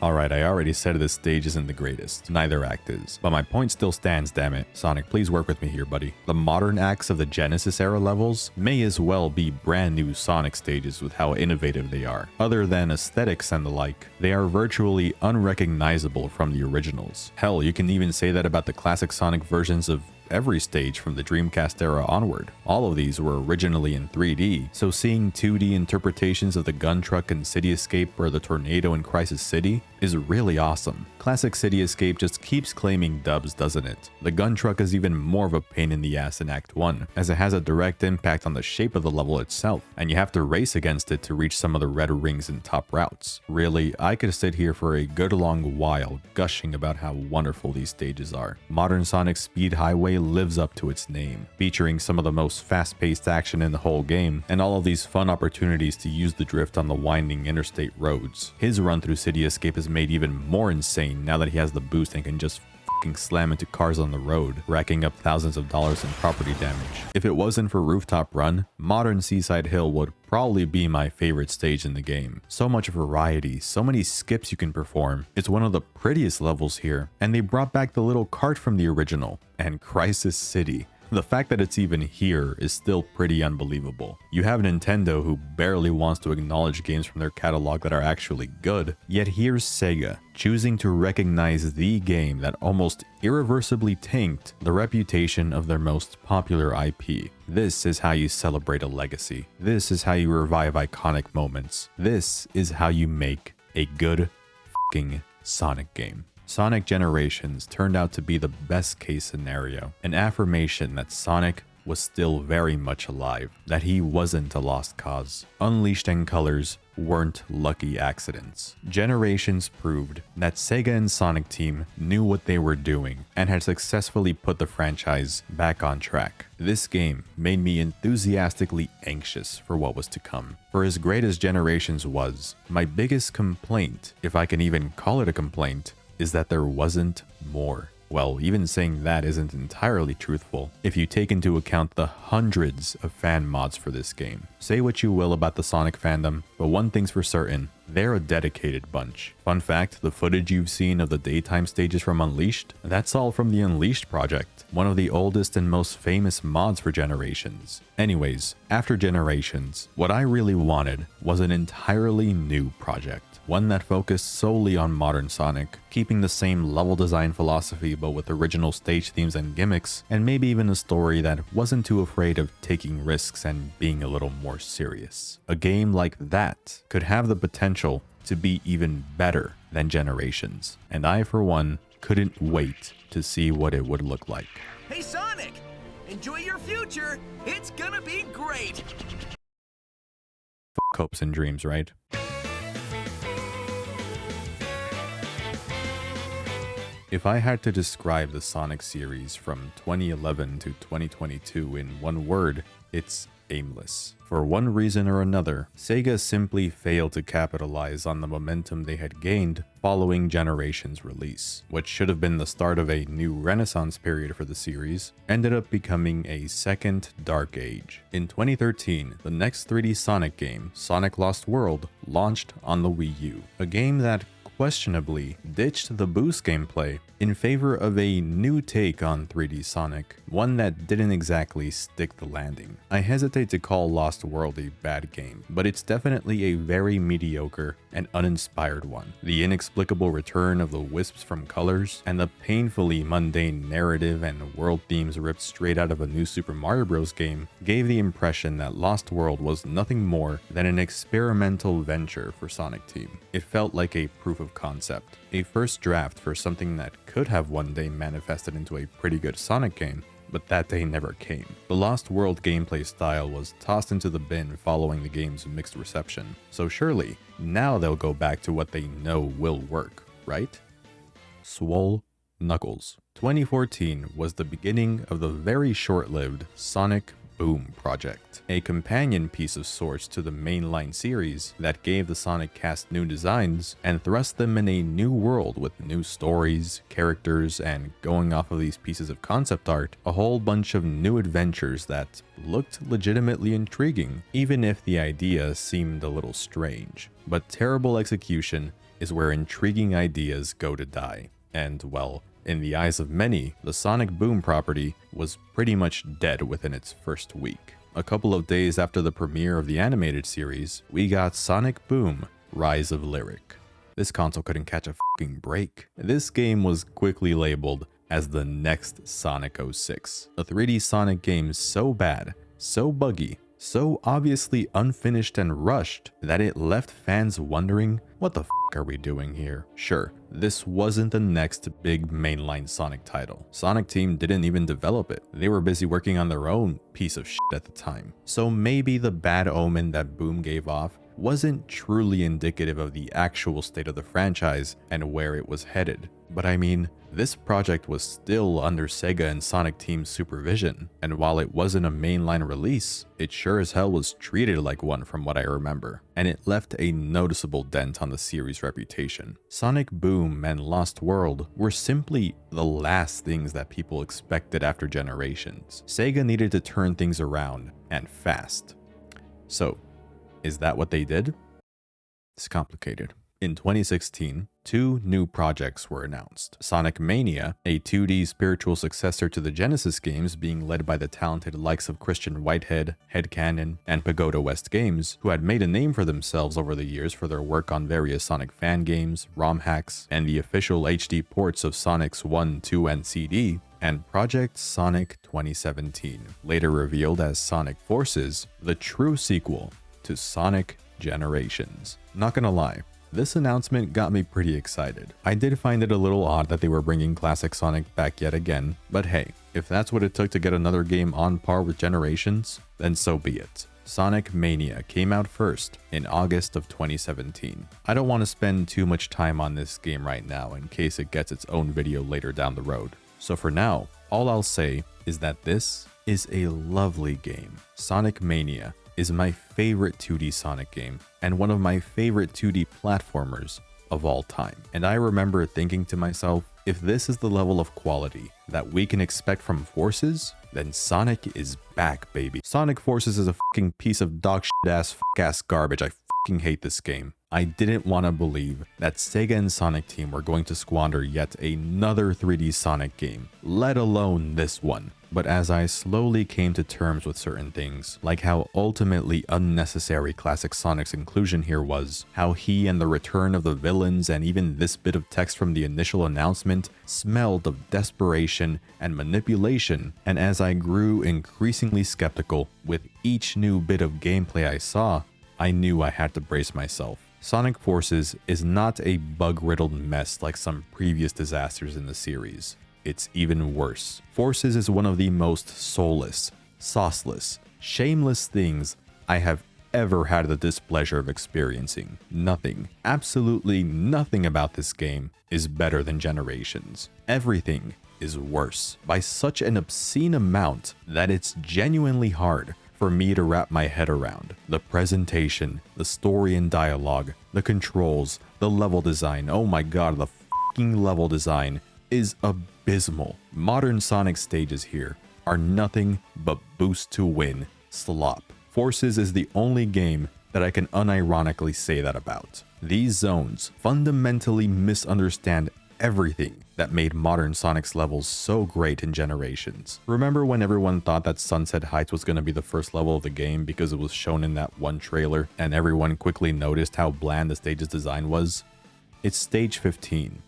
alright, I already said this stage isn't the greatest, neither act is, but my point still stands, damn it. Sonic, please work with me here, buddy. The modern acts of the Genesis era levels may as well be brand new Sonic stages with how innovative they are. Other than aesthetics and the like, they are virtually unrecognizable from the originals. Hell, you can even say that about the classic Sonic versions of every stage from the Dreamcast era onward. All of these were originally in 3D, so seeing 2D interpretations of the Gun Truck in City Escape or the Tornado in Crisis City is really awesome. Classic City Escape just keeps claiming dubs, doesn't it? The Gun Truck is even more of a pain in the ass in Act 1, as it has a direct impact on the shape of the level itself, and you have to race against it to reach some of the red rings and top routes. Really, I could sit here for a good long while gushing about how wonderful these stages are. Modern Sonic Speed Highway lives up to its name, featuring some of the most fast-paced action in the whole game, and all of these fun opportunities to use the drift on the winding interstate roads. His run through City Escape is made even more insane now that he has the boost and can just fucking slam into cars on the road, racking up thousands of dollars in property damage. If it wasn't for Rooftop Run, modern Seaside Hill would probably be my favorite stage in the game. So much variety, so many skips you can perform. It's one of the prettiest levels here, and they brought back the little cart from the original, and Crisis City. The fact that it's even here is still pretty unbelievable. You have Nintendo who barely wants to acknowledge games from their catalog that are actually good, yet here's Sega choosing to recognize the game that almost irreversibly tanked the reputation of their most popular IP. This is how you celebrate a legacy. This is how you revive iconic moments. This is how you make a good fucking Sonic game. Sonic Generations turned out to be the best case scenario, an affirmation that Sonic was still very much alive, that he wasn't a lost cause. Unleashed and Colors weren't lucky accidents. Generations proved that Sega and Sonic Team knew what they were doing and had successfully put the franchise back on track. This game made me enthusiastically anxious for what was to come. For as great as Generations was, my biggest complaint, if I can even call it a complaint, is that there wasn't more. Well, even saying that isn't entirely truthful if you take into account the hundreds of fan mods for this game. Say what you will about the Sonic fandom, but one thing's for certain, they're a dedicated bunch. Fun fact, the footage you've seen of the daytime stages from Unleashed, that's all from the Unleashed project, one of the oldest and most famous mods for Generations. Anyways, after Generations, what I really wanted was an entirely new project. One that focused solely on modern Sonic, keeping the same level design philosophy but with original stage themes and gimmicks, and maybe even a story that wasn't too afraid of taking risks and being a little more serious. A game like that could have the potential to be even better than Generations, and I for one couldn't wait to see what it would look like. Hey Sonic! Enjoy your future! It's gonna be great! Hopes and dreams, right? If I had to describe the Sonic series from 2011 to 2022 in one word, it's aimless. For one reason or another, Sega simply failed to capitalize on the momentum they had gained following Generations' release. What should have been the start of a new renaissance period for the series ended up becoming a second dark age. In 2013, the next 3D Sonic game, Sonic Lost World, launched on the Wii U, a game that questionably ditched the boost gameplay in favor of a new take on 3D Sonic, one that didn't exactly stick the landing. I hesitate to call Lost World a bad game, but it's definitely a very mediocre and uninspired one. The inexplicable return of the wisps from Colors, and the painfully mundane narrative and world themes ripped straight out of a new Super Mario Bros. Game gave the impression that Lost World was nothing more than an experimental venture for Sonic Team. It felt like a proof of concept, a first draft for something that could have one day manifested into a pretty good Sonic game, but that day never came. The Lost World gameplay style was tossed into the bin following the game's mixed reception, so surely, now they'll go back to what they know will work, right? Swole Knuckles. 2014 was the beginning of the very short-lived Sonic Boom project, a companion piece of sorts to the mainline series that gave the Sonic cast new designs and thrust them in a new world with new stories, characters, and, going off of these pieces of concept art, a whole bunch of new adventures that looked legitimately intriguing, even if the idea seemed a little strange. But terrible execution is where intriguing ideas go to die, and, well, in the eyes of many, the Sonic Boom property was pretty much dead within its first week. A couple of days after the premiere of the animated series, we got Sonic Boom: Rise of Lyric. This console couldn't catch a fucking break. This game was quickly labeled as the next Sonic 06, a 3D Sonic game so bad, so buggy, so obviously unfinished and rushed that it left fans wondering, what the f are we doing here? Sure, this wasn't the next big mainline Sonic title. Sonic Team didn't even develop it. They were busy working on their own piece of shit at the time. So maybe the bad omen that Boom gave off wasn't truly indicative of the actual state of the franchise and where it was headed. But I mean, this project was still under Sega and Sonic Team's supervision, and while it wasn't a mainline release, it sure as hell was treated like one from what I remember, and it left a noticeable dent on the series' reputation. Sonic Boom and Lost World were simply the last things that people expected after Generations. Sega needed to turn things around, and fast. So, is that what they did? It's complicated. In 2016, two new projects were announced. Sonic Mania, a 2D spiritual successor to the Genesis games being led by the talented likes of Christian Whitehead, Headcanon, and Pagoda West Games, who had made a name for themselves over the years for their work on various Sonic fan games, ROM hacks, and the official HD ports of Sonic's 1, 2, and CD, and Project Sonic 2017, later revealed as Sonic Forces, the true sequel to Sonic Generations. Not gonna lie, This announcement got me pretty excited. I did find it a little odd that they were bringing classic Sonic back yet again, but hey, if that's what it took to get another game on par with Generations, then so be it. Sonic Mania came out first in August of 2017. I don't want to spend too much time on this game right now in case it gets its own video later down the road. So for now, all I'll say is that this is a lovely game. Sonic Mania is my favorite 2D Sonic game and one of my favorite 2D platformers of all time. And I remember thinking to myself, if this is the level of quality that we can expect from Forces, then Sonic is back, baby. Sonic Forces is a fucking piece of dog shit ass garbage. I fucking hate this game. I didn't want to believe that Sega and Sonic Team were going to squander yet another 3D Sonic game, let alone this one. But as I slowly came to terms with certain things, like how ultimately unnecessary classic Sonic's inclusion here was, how he and the return of the villains and even this bit of text from the initial announcement smelled of desperation and manipulation, and as I grew increasingly skeptical with each new bit of gameplay I saw, I knew I had to brace myself. Sonic Forces is not a bug-riddled mess like some previous disasters in the series. It's even worse. Forces is one of the most soulless, sauceless, shameless things I have ever had the displeasure of experiencing. Nothing, absolutely nothing about this game is better than Generations. Everything is worse by such an obscene amount that it's genuinely hard for me to wrap my head around. The presentation, the story and dialogue, the controls, the level design. Oh my god, the fucking level design is abysmal. Modern Sonic stages here are nothing but boost to win slop. Forces is the only game that I can unironically say that about. These zones fundamentally misunderstand everything that made modern Sonic's levels so great in Generations. Remember when everyone thought that Sunset Heights was going to be the first level of the game because it was shown in that one trailer, and everyone quickly noticed how bland the stage's design was? It's stage 15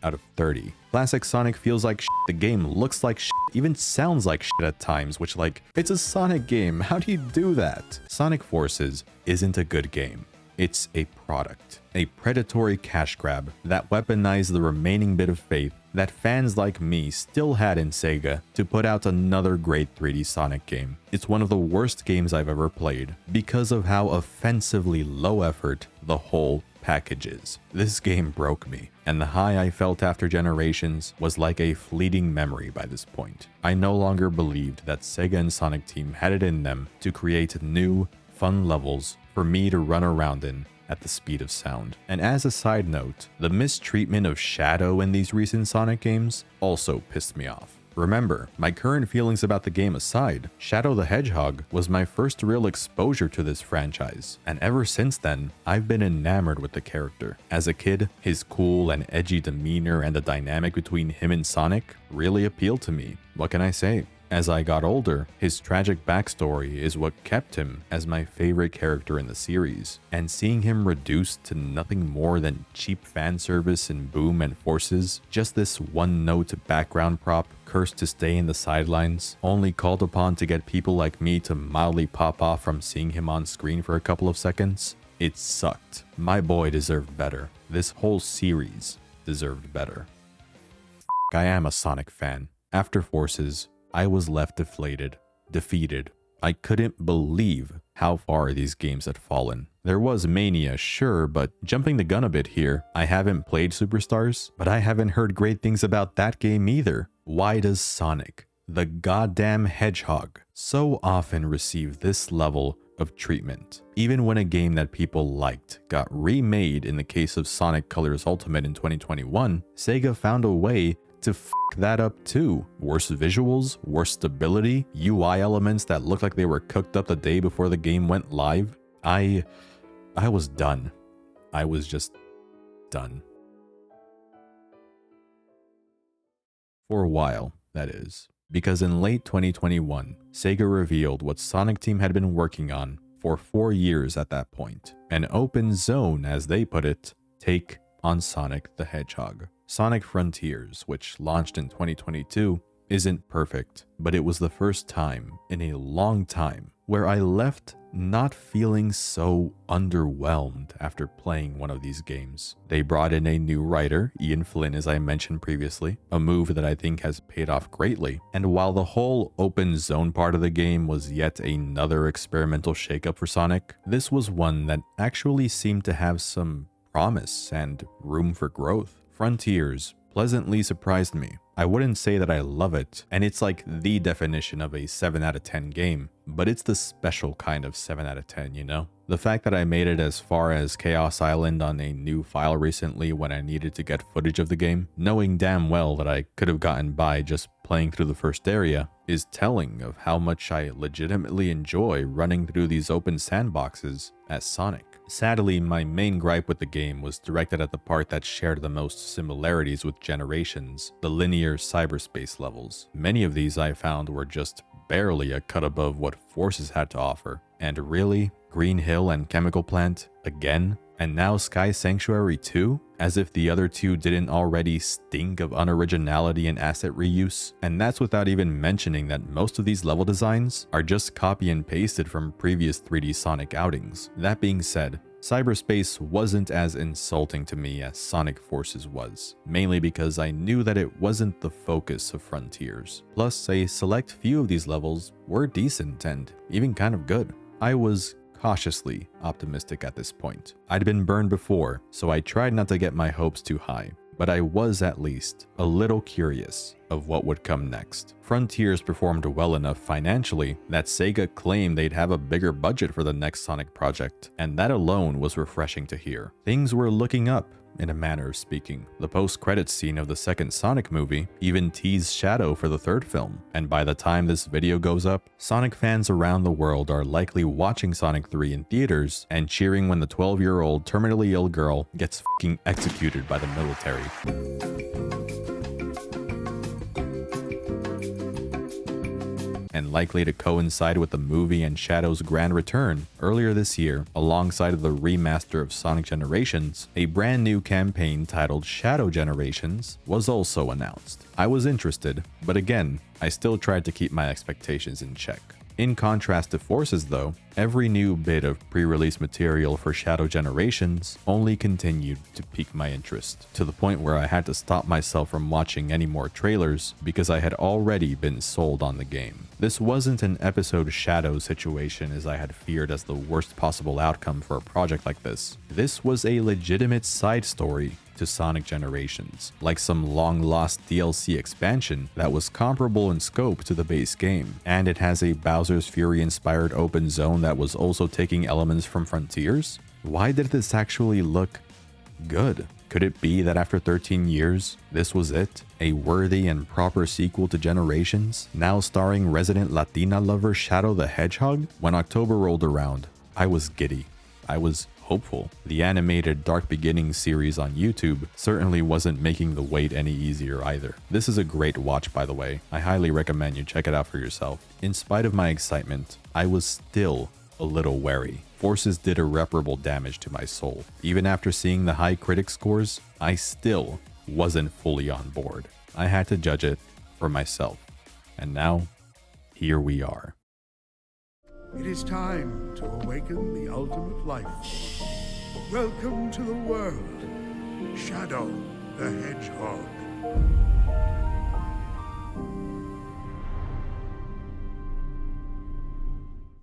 out of 30. Classic Sonic feels like shit, the game looks like shit, even sounds like shit at times, which like, it's a Sonic game, how do you do that? Sonic Forces isn't a good game. It's a product, a predatory cash grab that weaponized the remaining bit of faith that fans like me still had in Sega to put out another great 3D Sonic game. It's one of the worst games I've ever played because of how offensively low effort the whole package is. This game broke me, and the high I felt after Generations was like a fleeting memory by this point. I no longer believed that Sega and Sonic Team had it in them to create new, fun levels for me to run around in at the speed of sound. And as a side note, the mistreatment of Shadow in these recent Sonic games also pissed me off. Remember, my current feelings about the game aside, Shadow the Hedgehog was my first real exposure to this franchise, and ever since then, I've been enamored with the character. As a kid, his cool and edgy demeanor and the dynamic between him and Sonic really appealed to me. What can I say? As I got older, his tragic backstory is what kept him as my favorite character in the series, and seeing him reduced to nothing more than cheap fan service in Boom and Forces, just this one-note background prop cursed to stay in the sidelines, only called upon to get people like me to mildly pop off from seeing him on screen for a couple of seconds, it sucked. My boy deserved better. This whole series deserved better. I am a Sonic fan. After Forces, I was left deflated, defeated. I couldn't believe how far these games had fallen. There was Mania, sure, but jumping the gun a bit here, I haven't played Superstars, but I haven't heard great things about that game either. Why does Sonic, the goddamn hedgehog, so often receive this level of treatment? Even when a game that people liked got remade in the case of Sonic Colors Ultimate in 2021, Sega found a way to f that up too. Worse visuals, worse stability, UI elements that looked like they were cooked up the day before the game went live. I was done. I was just done. For a while, that is. Because in late 2021, Sega revealed what Sonic Team had been working on for 4 years at that point. An open zone, as they put it, take on Sonic the Hedgehog. Sonic Frontiers, which launched in 2022, isn't perfect, but it was the first time in a long time where I left not feeling so underwhelmed after playing one of these games. They brought in a new writer, Ian Flynn, as I mentioned previously, a move that I think has paid off greatly. And while the whole open zone part of the game was yet another experimental shakeup for Sonic, this was one that actually seemed to have some promise and room for growth. Frontiers pleasantly surprised me. I wouldn't say that I love it, and it's like the definition of a 7 out of 10 game, but it's the special kind of 7 out of 10, you know? The fact that I made it as far as Chaos Island on a new file recently when I needed to get footage of the game, knowing damn well that I could have gotten by just playing through the first area, is telling of how much I legitimately enjoy running through these open sandboxes as Sonic. Sadly, my main gripe with the game was directed at the part that shared the most similarities with Generations, the linear cyberspace levels. Many of these I found were just barely a cut above what Forces had to offer. And really, Green Hill and Chemical Plant, again? And now Sky Sanctuary too? As if the other two didn't already stink of unoriginality and asset reuse. And that's without even mentioning that most of these level designs are just copy and pasted from previous 3D Sonic outings. That being said, cyberspace wasn't as insulting to me as Sonic Forces was, mainly because I knew that it wasn't the focus of Frontiers. Plus, a select few of these levels were decent and even kind of good. I was cautiously optimistic at this point. I'd been burned before, so I tried not to get my hopes too high, but I was at least a little curious of what would come next. Frontiers performed well enough financially that Sega claimed they'd have a bigger budget for the next Sonic project, and that alone was refreshing to hear. Things were looking up, in a manner of speaking. The post-credits scene of the second Sonic movie even teased Shadow for the third film, and by the time this video goes up, Sonic fans around the world are likely watching Sonic 3 in theaters and cheering when the 12-year-old terminally ill girl gets f***ing executed by the military. And likely to coincide with the movie and Shadow's grand return, earlier this year, alongside of the remaster of Sonic Generations, a brand new campaign titled Shadow Generations was also announced. I was interested, but again, I still tried to keep my expectations in check. In contrast to Forces though, every new bit of pre-release material for Shadow Generations only continued to pique my interest, to the point where I had to stop myself from watching any more trailers because I had already been sold on the game. This wasn't an episode Shadow situation as I had feared as the worst possible outcome for a project like this. This was a legitimate side story to Sonic Generations, like some long-lost DLC expansion that was comparable in scope to the base game, and it has a Bowser's Fury-inspired open zone that was also taking elements from Frontiers? Why did this actually look good? Could it be that after 13 years, this was it? A worthy and proper sequel to Generations, now starring resident Latina lover Shadow the Hedgehog? When October rolled around, I was giddy. I was hopeful. The animated Dark Beginnings series on YouTube certainly wasn't making the wait any easier either. This is a great watch, by the way. I highly recommend you check it out for yourself. In spite of my excitement, I was still a little wary. Forces did irreparable damage to my soul. Even after seeing the high critic scores, I still wasn't fully on board. I had to judge it for myself. And now, here we are. It is time to awaken the ultimate life. Welcome to the world, Shadow the Hedgehog.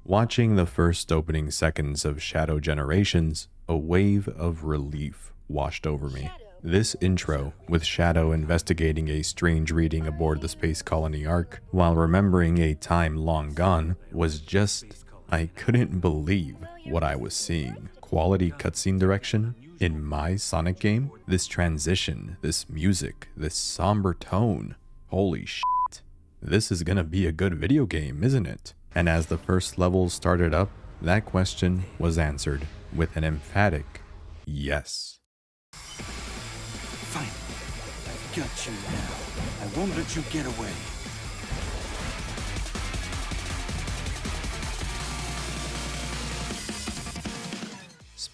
Watching the first opening seconds of Shadow Generations, a wave of relief washed over me. This intro, with Shadow investigating a strange reading aboard the Space Colony Ark while remembering a time long gone, was just... I couldn't believe what I was seeing. Quality cutscene direction in my Sonic game? This transition, this music, this somber tone. Holy shit. This is gonna be a good video game, isn't it? And as the first level started up, that question was answered with an emphatic yes. Fine. I've got you now. I won't let you get away.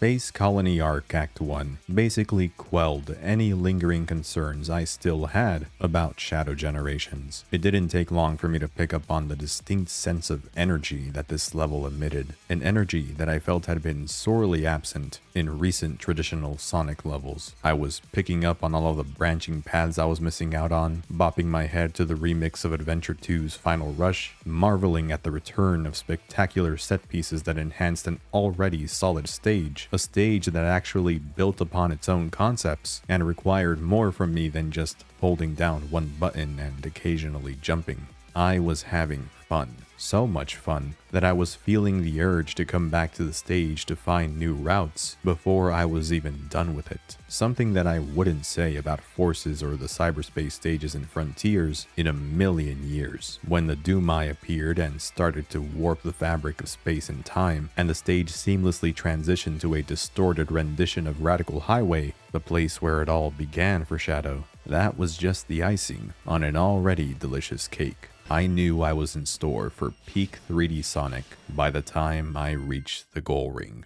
Space Colony Arc Act 1 basically quelled any lingering concerns I still had about Shadow Generations. It didn't take long for me to pick up on the distinct sense of energy that this level emitted, an energy that I felt had been sorely absent in recent traditional Sonic levels. I was picking up on all of the branching paths I was missing out on, bopping my head to the remix of Adventure 2's Final Rush, marveling at the return of spectacular set pieces that enhanced an already solid stage, a stage that actually built upon its own concepts and required more from me than just holding down one button and occasionally jumping. I was having fun. So much fun that I was feeling the urge to come back to the stage to find new routes before I was even done with it. Something that I wouldn't say about Forces or the cyberspace stages in Frontiers in a million years. When the Doomai appeared and started to warp the fabric of space and time, and the stage seamlessly transitioned to a distorted rendition of Radical Highway, the place where it all began for Shadow, that was just the icing on an already delicious cake. I knew I was in store for peak 3D Sonic by the time I reached the goal ring.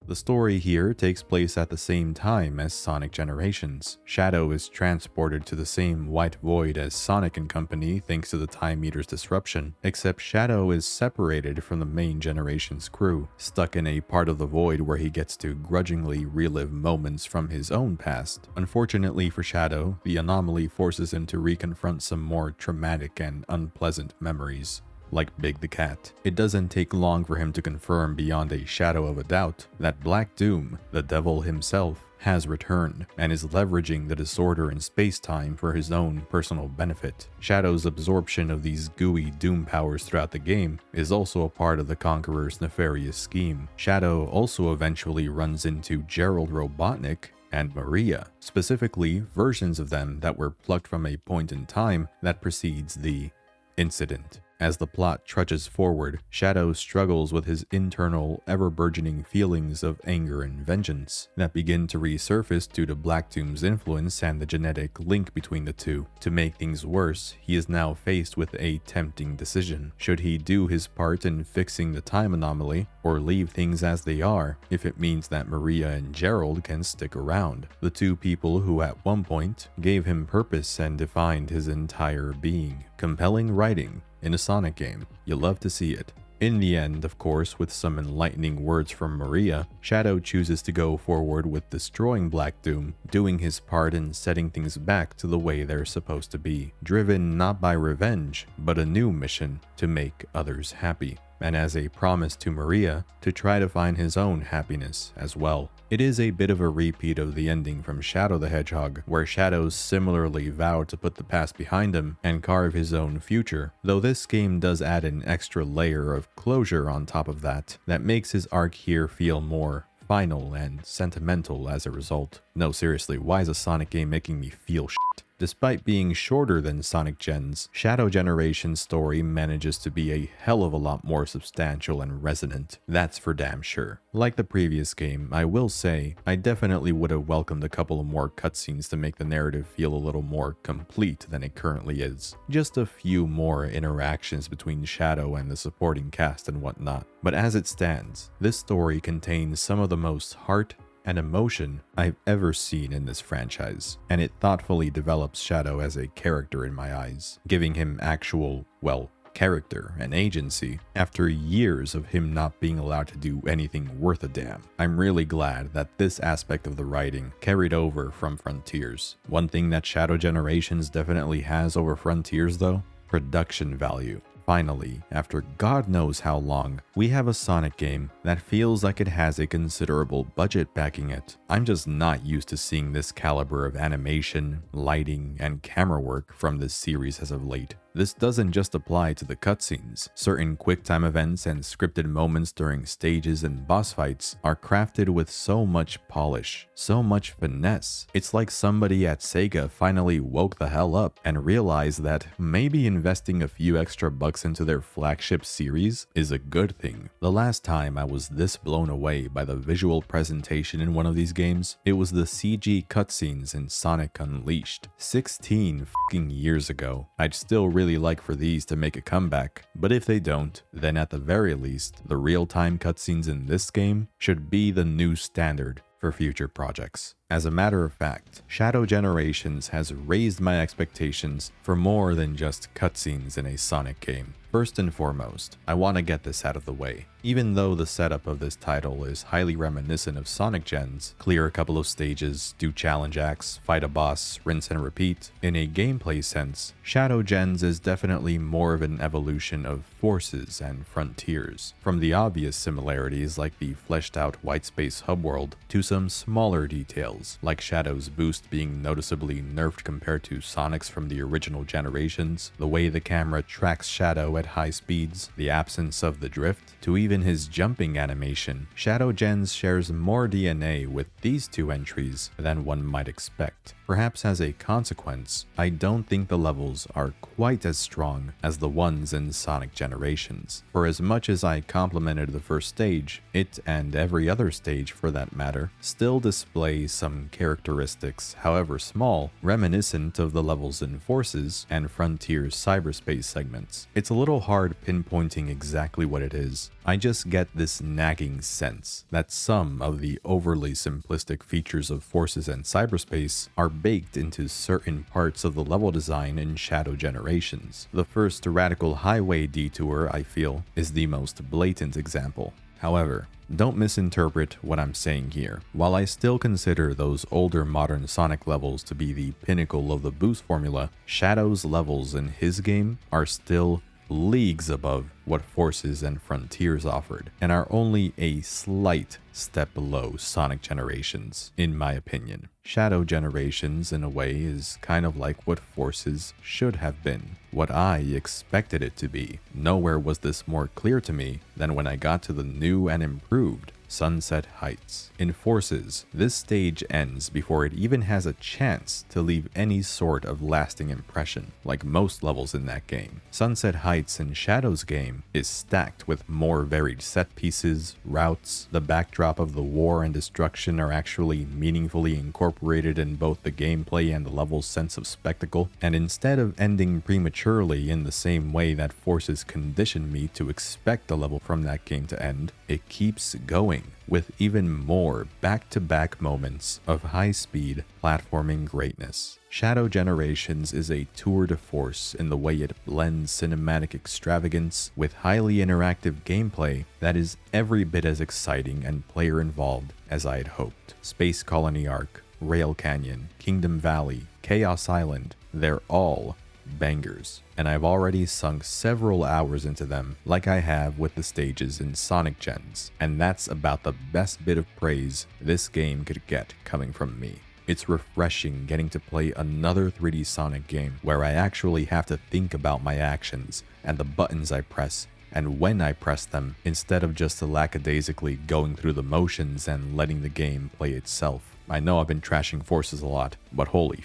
The story here takes place at the same time as Sonic Generations. Shadow is transported to the same white void as Sonic and company thanks to the Time Meter's disruption, except Shadow is separated from the main Generations crew, stuck in a part of the void where he gets to grudgingly relive moments from his own past. Unfortunately for Shadow, the anomaly forces him to reconfront some more traumatic and unpleasant memories. Like Big the Cat, it doesn't take long for him to confirm beyond a shadow of a doubt that Black Doom, the devil himself, has returned and is leveraging the disorder in space-time for his own personal benefit. Shadow's absorption of these gooey Doom powers throughout the game is also a part of the Conqueror's nefarious scheme. Shadow also eventually runs into Gerald Robotnik and Maria, specifically versions of them that were plucked from a point in time that precedes the incident. As the plot trudges forward, Shadow struggles with his internal, ever-burgeoning feelings of anger and vengeance that begin to resurface due to Black Doom's influence and the genetic link between the two. To make things worse, he is now faced with a tempting decision. Should he do his part in fixing the time anomaly, or leave things as they are if it means that Maria and Gerald can stick around? The two people who at one point gave him purpose and defined his entire being. Compelling writing in a Sonic game. You love to see it. In the end, of course, with some enlightening words from Maria, Shadow chooses to go forward with destroying Black Doom, doing his part in setting things back to the way they're supposed to be, driven not by revenge, but a new mission to make others happy, and as a promise to Maria to try to find his own happiness as well. It is a bit of a repeat of the ending from Shadow the Hedgehog, where Shadow similarly vowed to put the past behind him and carve his own future, though this game does add an extra layer of closure on top of that makes his arc here feel more final and sentimental as a result. No, seriously, why is a Sonic game making me feel shit? Despite being shorter than Sonic Gens, Shadow Generations' story manages to be a hell of a lot more substantial and resonant, that's for damn sure. Like the previous game, I will say, I definitely would have welcomed a couple of more cutscenes to make the narrative feel a little more complete than it currently is. Just a few more interactions between Shadow and the supporting cast and whatnot. But as it stands, this story contains some of the most heart and emotion I've ever seen in this franchise, and it thoughtfully develops Shadow as a character in my eyes, giving him actual, well, character and agency after years of him not being allowed to do anything worth a damn. I'm really glad that this aspect of the writing carried over from Frontiers. One thing that Shadow Generations definitely has over Frontiers though, production value. Finally, after God knows how long, we have a Sonic game that feels like it has a considerable budget backing it. I'm just not used to seeing this caliber of animation, lighting, and camera work from this series as of late. This doesn't just apply to the cutscenes. Certain quick-time events and scripted moments during stages and boss fights are crafted with so much polish, so much finesse. It's like somebody at Sega finally woke the hell up and realized that maybe investing a few extra bucks into their flagship series is a good thing. The last time I was this blown away by the visual presentation in one of these games, it was the CG cutscenes in Sonic Unleashed. 16 fucking years ago. I'd still really really like for these to make a comeback, but if they don't, then at the very least, the real-time cutscenes in this game should be the new standard for future projects. As a matter of fact, Shadow Generations has raised my expectations for more than just cutscenes in a Sonic game. First and foremost, I want to get this out of the way. Even though the setup of this title is highly reminiscent of Sonic Gens, clear a couple of stages, do challenge acts, fight a boss, rinse and repeat, in a gameplay sense, Shadow Gens is definitely more of an evolution of Forces and Frontiers. From the obvious similarities like the fleshed out white space hub world, to some smaller details, like Shadow's boost being noticeably nerfed compared to Sonic's from the original generations, the way the camera tracks Shadow at high speeds, the absence of the drift, to even his jumping animation, Shadow Gens shares more DNA with these two entries than one might expect. Perhaps as a consequence, I don't think the levels are quite as strong as the ones in Sonic Generations. For as much as I complimented the first stage, it and every other stage for that matter, still display some characteristics, however small, reminiscent of the levels in Forces and Frontiers cyberspace segments. It's a little hard pinpointing exactly what it is. I just get this nagging sense that some of the overly simplistic features of Forces and cyberspace are baked into certain parts of the level design in Shadow Generations. The first Radical Highway detour, I feel, is the most blatant example. However, don't misinterpret what I'm saying here. While I still consider those older modern Sonic levels to be the pinnacle of the boost formula, Shadow's levels in his game are still leagues above what Forces and Frontiers offered, and are only a slight step below Sonic Generations, in my opinion. Shadow Generations, in a way, is kind of like what Forces should have been, what I expected it to be. Nowhere was this more clear to me than when I got to the new and improved Sunset Heights. In Forces, this stage ends before it even has a chance to leave any sort of lasting impression, like most levels in that game. Sunset Heights in Shadow's game is stacked with more varied set pieces, routes. The backdrop of the war and destruction are actually meaningfully incorporated in both the gameplay and the level's sense of spectacle, and instead of ending prematurely in the same way that Forces conditioned me to expect the level from that game to end, it keeps going, with even more back-to-back moments of high-speed platforming greatness. Shadow Generations is a tour de force in the way it blends cinematic extravagance with highly interactive gameplay that is every bit as exciting and player-involved as I had hoped. Space Colony Arc, Rail Canyon, Kingdom Valley, Chaos Island, they're all bangers, and I've already sunk several hours into them like I have with the stages in Sonic Gens, and that's about the best bit of praise this game could get coming from me. It's refreshing getting to play another 3D Sonic game where I actually have to think about my actions and the buttons I press and when I press them, instead of just lackadaisically going through the motions and letting the game play itself. I know I've been trashing Forces a lot, but holy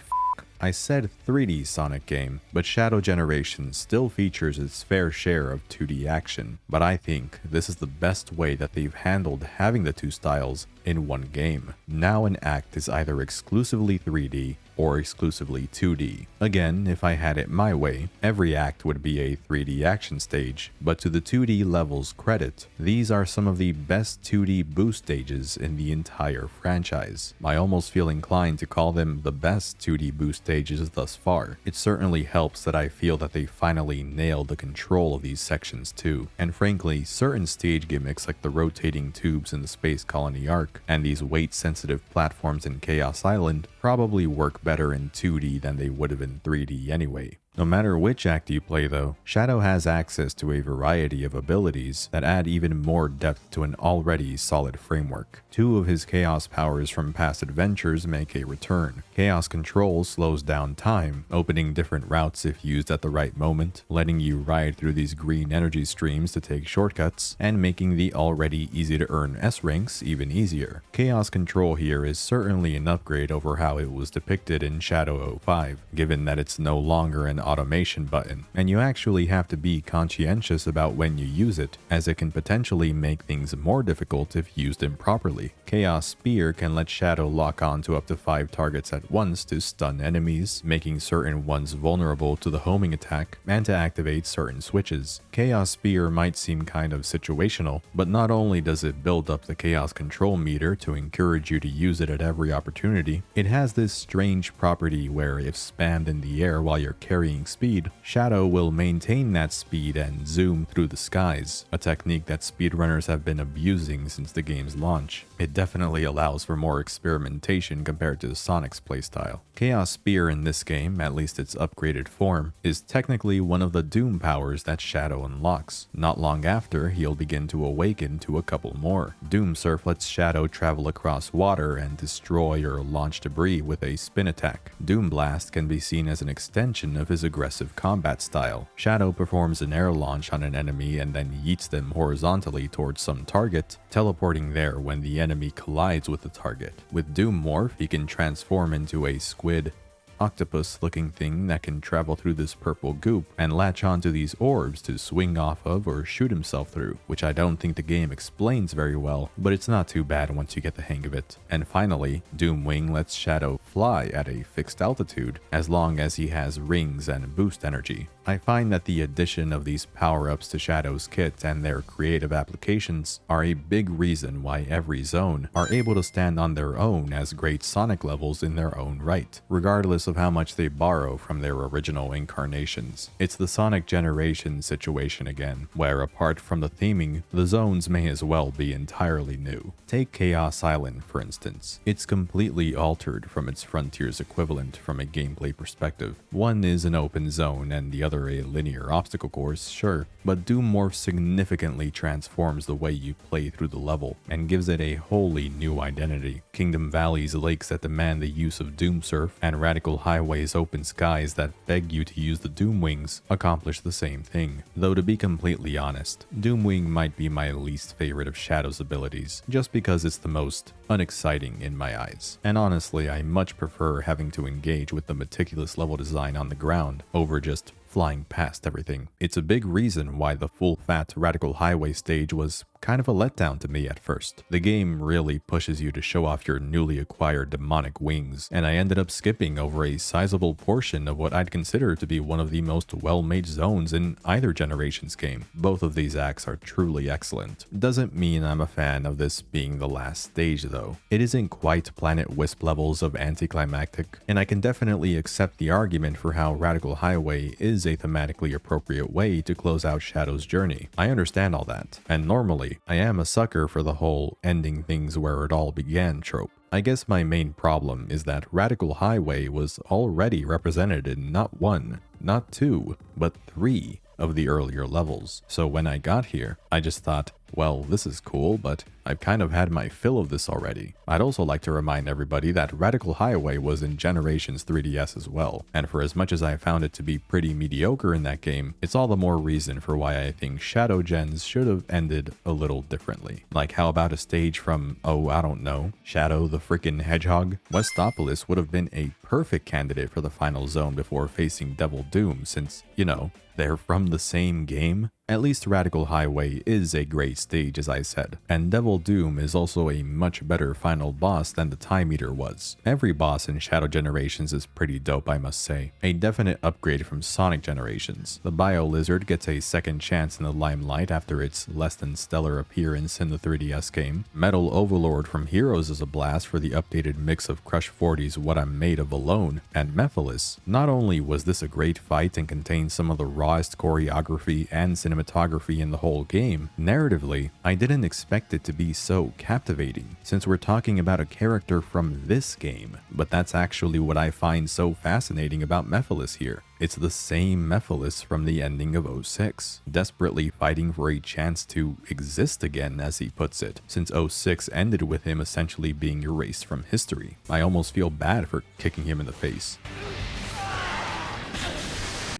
I said 3D Sonic game, but Shadow Generations still features its fair share of 2D action, but I think this is the best way that they've handled having the two styles in one game. Now an act is either exclusively 3D or exclusively 2D. Again, if I had it my way, every act would be a 3D action stage, but to the 2D level's credit, these are some of the best 2D boost stages in the entire franchise. I almost feel inclined to call them the best 2D boost stages thus far. It certainly helps that I feel that they finally nailed the control of these sections too, and frankly, certain stage gimmicks like the rotating tubes in the Space Colony Arc and these weight-sensitive platforms in Chaos Island probably work better in 2D than they would have in 3D anyway. No matter which act you play though, Shadow has access to a variety of abilities that add even more depth to an already solid framework. Two of his Chaos powers from past adventures make a return. Chaos Control slows down time, opening different routes if used at the right moment, letting you ride through these green energy streams to take shortcuts, and making the already easy to earn S ranks even easier. Chaos Control here is certainly an upgrade over how it was depicted in Shadow 05, given that it's no longer an automation button, and you actually have to be conscientious about when you use it, as it can potentially make things more difficult if used improperly. Chaos Spear can let Shadow lock on to up to 5 targets at once to stun enemies, making certain ones vulnerable to the homing attack, and to activate certain switches. Chaos Spear might seem kind of situational, but not only does it build up the Chaos control meter to encourage you to use it at every opportunity, it has this strange property where if spammed in the air while you're carrying speed, Shadow will maintain that speed and zoom through the skies, a technique that speedrunners have been abusing since the game's launch. It definitely allows for more experimentation compared to Sonic's playstyle. Chaos Spear in this game, at least its upgraded form, is technically one of the Doom powers that Shadow unlocks. Not long after, he'll begin to awaken to a couple more. Doom Surf lets Shadow travel across water and destroy or launch debris with a spin attack. Doom Blast can be seen as an extension of his aggressive combat style. Shadow performs an air launch on an enemy and then yeets them horizontally towards some target, teleporting there when the enemy collides with the target. With Doom Morph, he can transform into a squid octopus looking thing that can travel through this purple goop and latch onto these orbs to swing off of or shoot himself through, which I don't think the game explains very well, but it's not too bad once you get the hang of it. And finally, Doom Wing lets Shadow fly at a fixed altitude as long as he has rings and boost energy. I find that the addition of these power-ups to Shadow's kit and their creative applications are a big reason why every zone are able to stand on their own as great Sonic levels in their own right, regardless of how much they borrow from their original incarnations. It's the Sonic Generation situation again, where apart from the theming, the zones may as well be entirely new. Take Chaos Island, for instance. It's completely altered from its Frontiers equivalent from a gameplay perspective. One is an open zone and the other a linear obstacle course, sure, but Doom Morph significantly transforms the way you play through the level and gives it a wholly new identity. Kingdom Valley's lakes that demand the use of Doom Surf and Radical Highway's open skies that beg you to use the Doom Wings accomplish the same thing. Though to be completely honest, Doom Wing might be my least favorite of Shadow's abilities, just because it's the most unexciting in my eyes. And honestly, I much prefer having to engage with the meticulous level design on the ground over just flying past everything. It's a big reason why the full-fat Radical Highway stage was kind of a letdown to me at first. The game really pushes you to show off your newly acquired demonic wings, and I ended up skipping over a sizable portion of what I'd consider to be one of the most well-made zones in either generation's game. Both of these acts are truly excellent. Doesn't mean I'm a fan of this being the last stage though. It isn't quite Planet Wisp levels of anticlimactic, and I can definitely accept the argument for how Radical Highway is a thematically appropriate way to close out Shadow's journey. I understand all that, and normally I am a sucker for the whole ending things where it all began trope. I guess my main problem is that Radical Highway was already represented in not 1, not 2, but 3 of the earlier levels. So when I got here, I just thought, well, this is cool, but I've kind of had my fill of this already. I'd also like to remind everybody that Radical Highway was in Generations 3DS as well, and for as much as I found it to be pretty mediocre in that game, it's all the more reason for why I think Shadow Gens should have ended a little differently. Like how about a stage from, oh, I don't know, Shadow the frickin' Hedgehog? Westopolis would have been a perfect candidate for the final zone before facing Devil Doom since, you know, they're from the same game. At least Radical Highway is a great stage, as I said, and Devil Doom is also a much better final boss than the Time Eater was. Every boss in Shadow Generations is pretty dope, I must say. A definite upgrade from Sonic Generations. The Bio Lizard gets a second chance in the limelight after its less than stellar appearance in the 3DS game. Metal Overlord from Heroes is a blast for the updated mix of Crush 40's What I'm Made of alone, and Mephiles. Not only was this a great fight and contains some of the rawest choreography and cinematography in the whole game, narratively, I didn't expect it to be so captivating, since we're talking about a character from this game, but that's actually what I find so fascinating about Mephiles here. It's the same Mephiles from the ending of 06, desperately fighting for a chance to exist again, as he puts it, since 06 ended with him essentially being erased from history. I almost feel bad for kicking him in the face.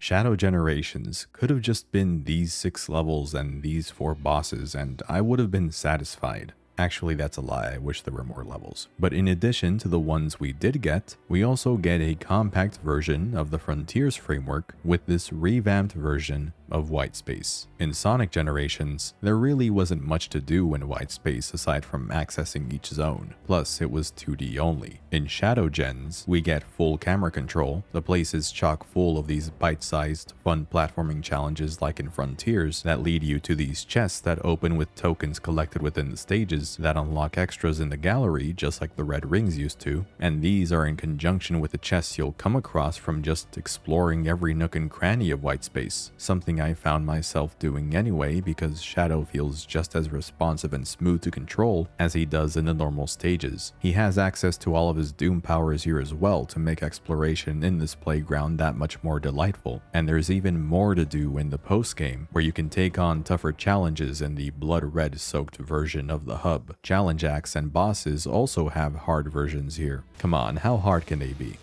Shadow Generations could have just been these 6 levels and these 4 bosses, and I would have been satisfied. Actually, that's a lie. I wish there were more levels. But in addition to the ones we did get, we also get a compact version of the Frontiers framework with this revamped version of Whitespace. In Sonic Generations, there really wasn't much to do in Whitespace aside from accessing each zone, plus it was 2D only. In Shadow Gens, we get full camera control, the place is chock full of these bite-sized, fun platforming challenges like in Frontiers that lead you to these chests that open with tokens collected within the stages that unlock extras in the gallery just like the red rings used to, and these are in conjunction with the chests you'll come across from just exploring every nook and cranny of Whitespace, something I found myself doing anyway because Shadow feels just as responsive and smooth to control as he does in the normal stages. He has access to all of his Doom powers here as well to make exploration in this playground that much more delightful, and there's even more to do in the post-game where you can take on tougher challenges in the blood-red soaked version of the hub. Challenge acts and bosses also have hard versions here. Come on, how hard can they be?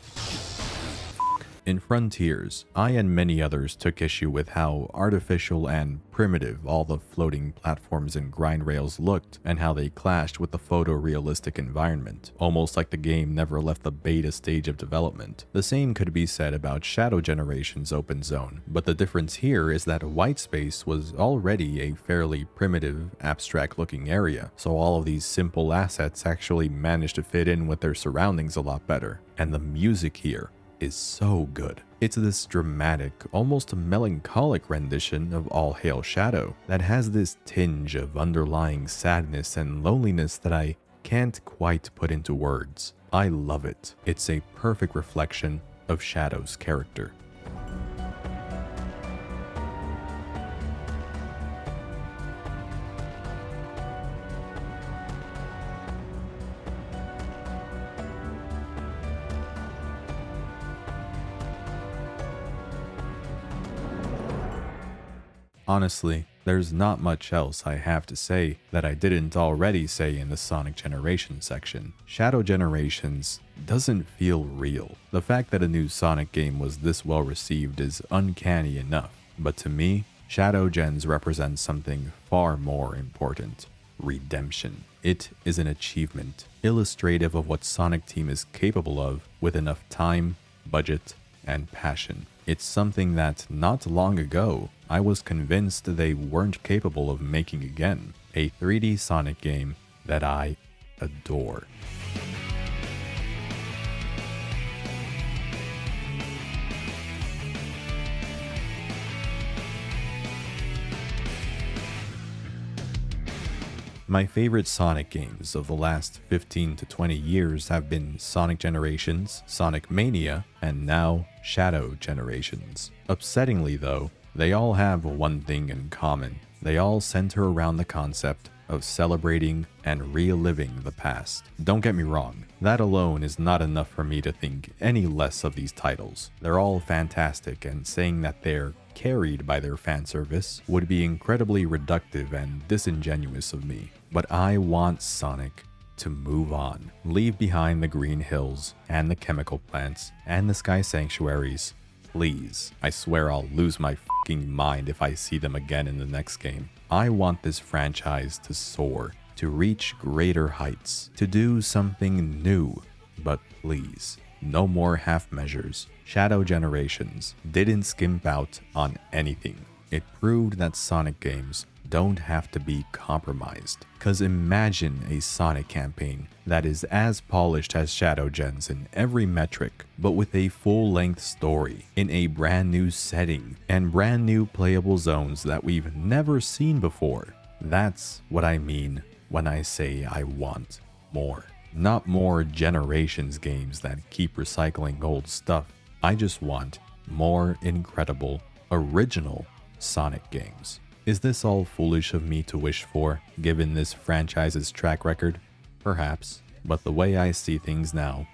In Frontiers, I and many others took issue with how artificial and primitive all the floating platforms and grind rails looked and how they clashed with the photorealistic environment, almost like the game never left the beta stage of development. The same could be said about Shadow Generations open zone, but the difference here is that Whitespace was already a fairly primitive, abstract-looking area, so all of these simple assets actually managed to fit in with their surroundings a lot better. And the music here is so good. It's this dramatic, almost melancholic rendition of All Hail Shadow that has this tinge of underlying sadness and loneliness that I can't quite put into words. I love it. It's a perfect reflection of Shadow's character. Honestly, there's not much else I have to say that I didn't already say in the Sonic Generations section. Shadow Generations doesn't feel real. The fact that a new Sonic game was this well received is uncanny enough, but to me, Shadow Gens represents something far more important: redemption. It is an achievement, illustrative of what Sonic Team is capable of with enough time, budget, and passion. It's something that, not long ago, I was convinced they weren't capable of making again. A 3D Sonic game that I adore. My favorite Sonic games of the last 15 to 20 years have been Sonic Generations, Sonic Mania, and now Shadow Generations. Upsettingly though, they all have one thing in common. They all center around the concept of celebrating and reliving the past. Don't get me wrong, that alone is not enough for me to think any less of these titles. They're all fantastic, and saying that they're carried by their fan service would be incredibly reductive and disingenuous of me. But I want Sonic to move on. Leave behind the green hills and the chemical plants and the sky sanctuaries. Please. I swear I'll lose my fucking mind if I see them again in the next game. I want this franchise to soar, to reach greater heights, to do something new. But please, no more half measures. Shadow Generations didn't skimp out on anything. It proved that Sonic games don't have to be compromised. Cause imagine a Sonic campaign that is as polished as Shadow Gens in every metric, but with a full-length story, in a brand new setting, and brand new playable zones that we've never seen before. That's what I mean when I say I want more. Not more Generations games that keep recycling old stuff. I just want more incredible, original Sonic games. Is this all foolish of me to wish for, given this franchise's track record? Perhaps, but the way I see things now,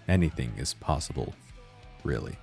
anything is possible, really.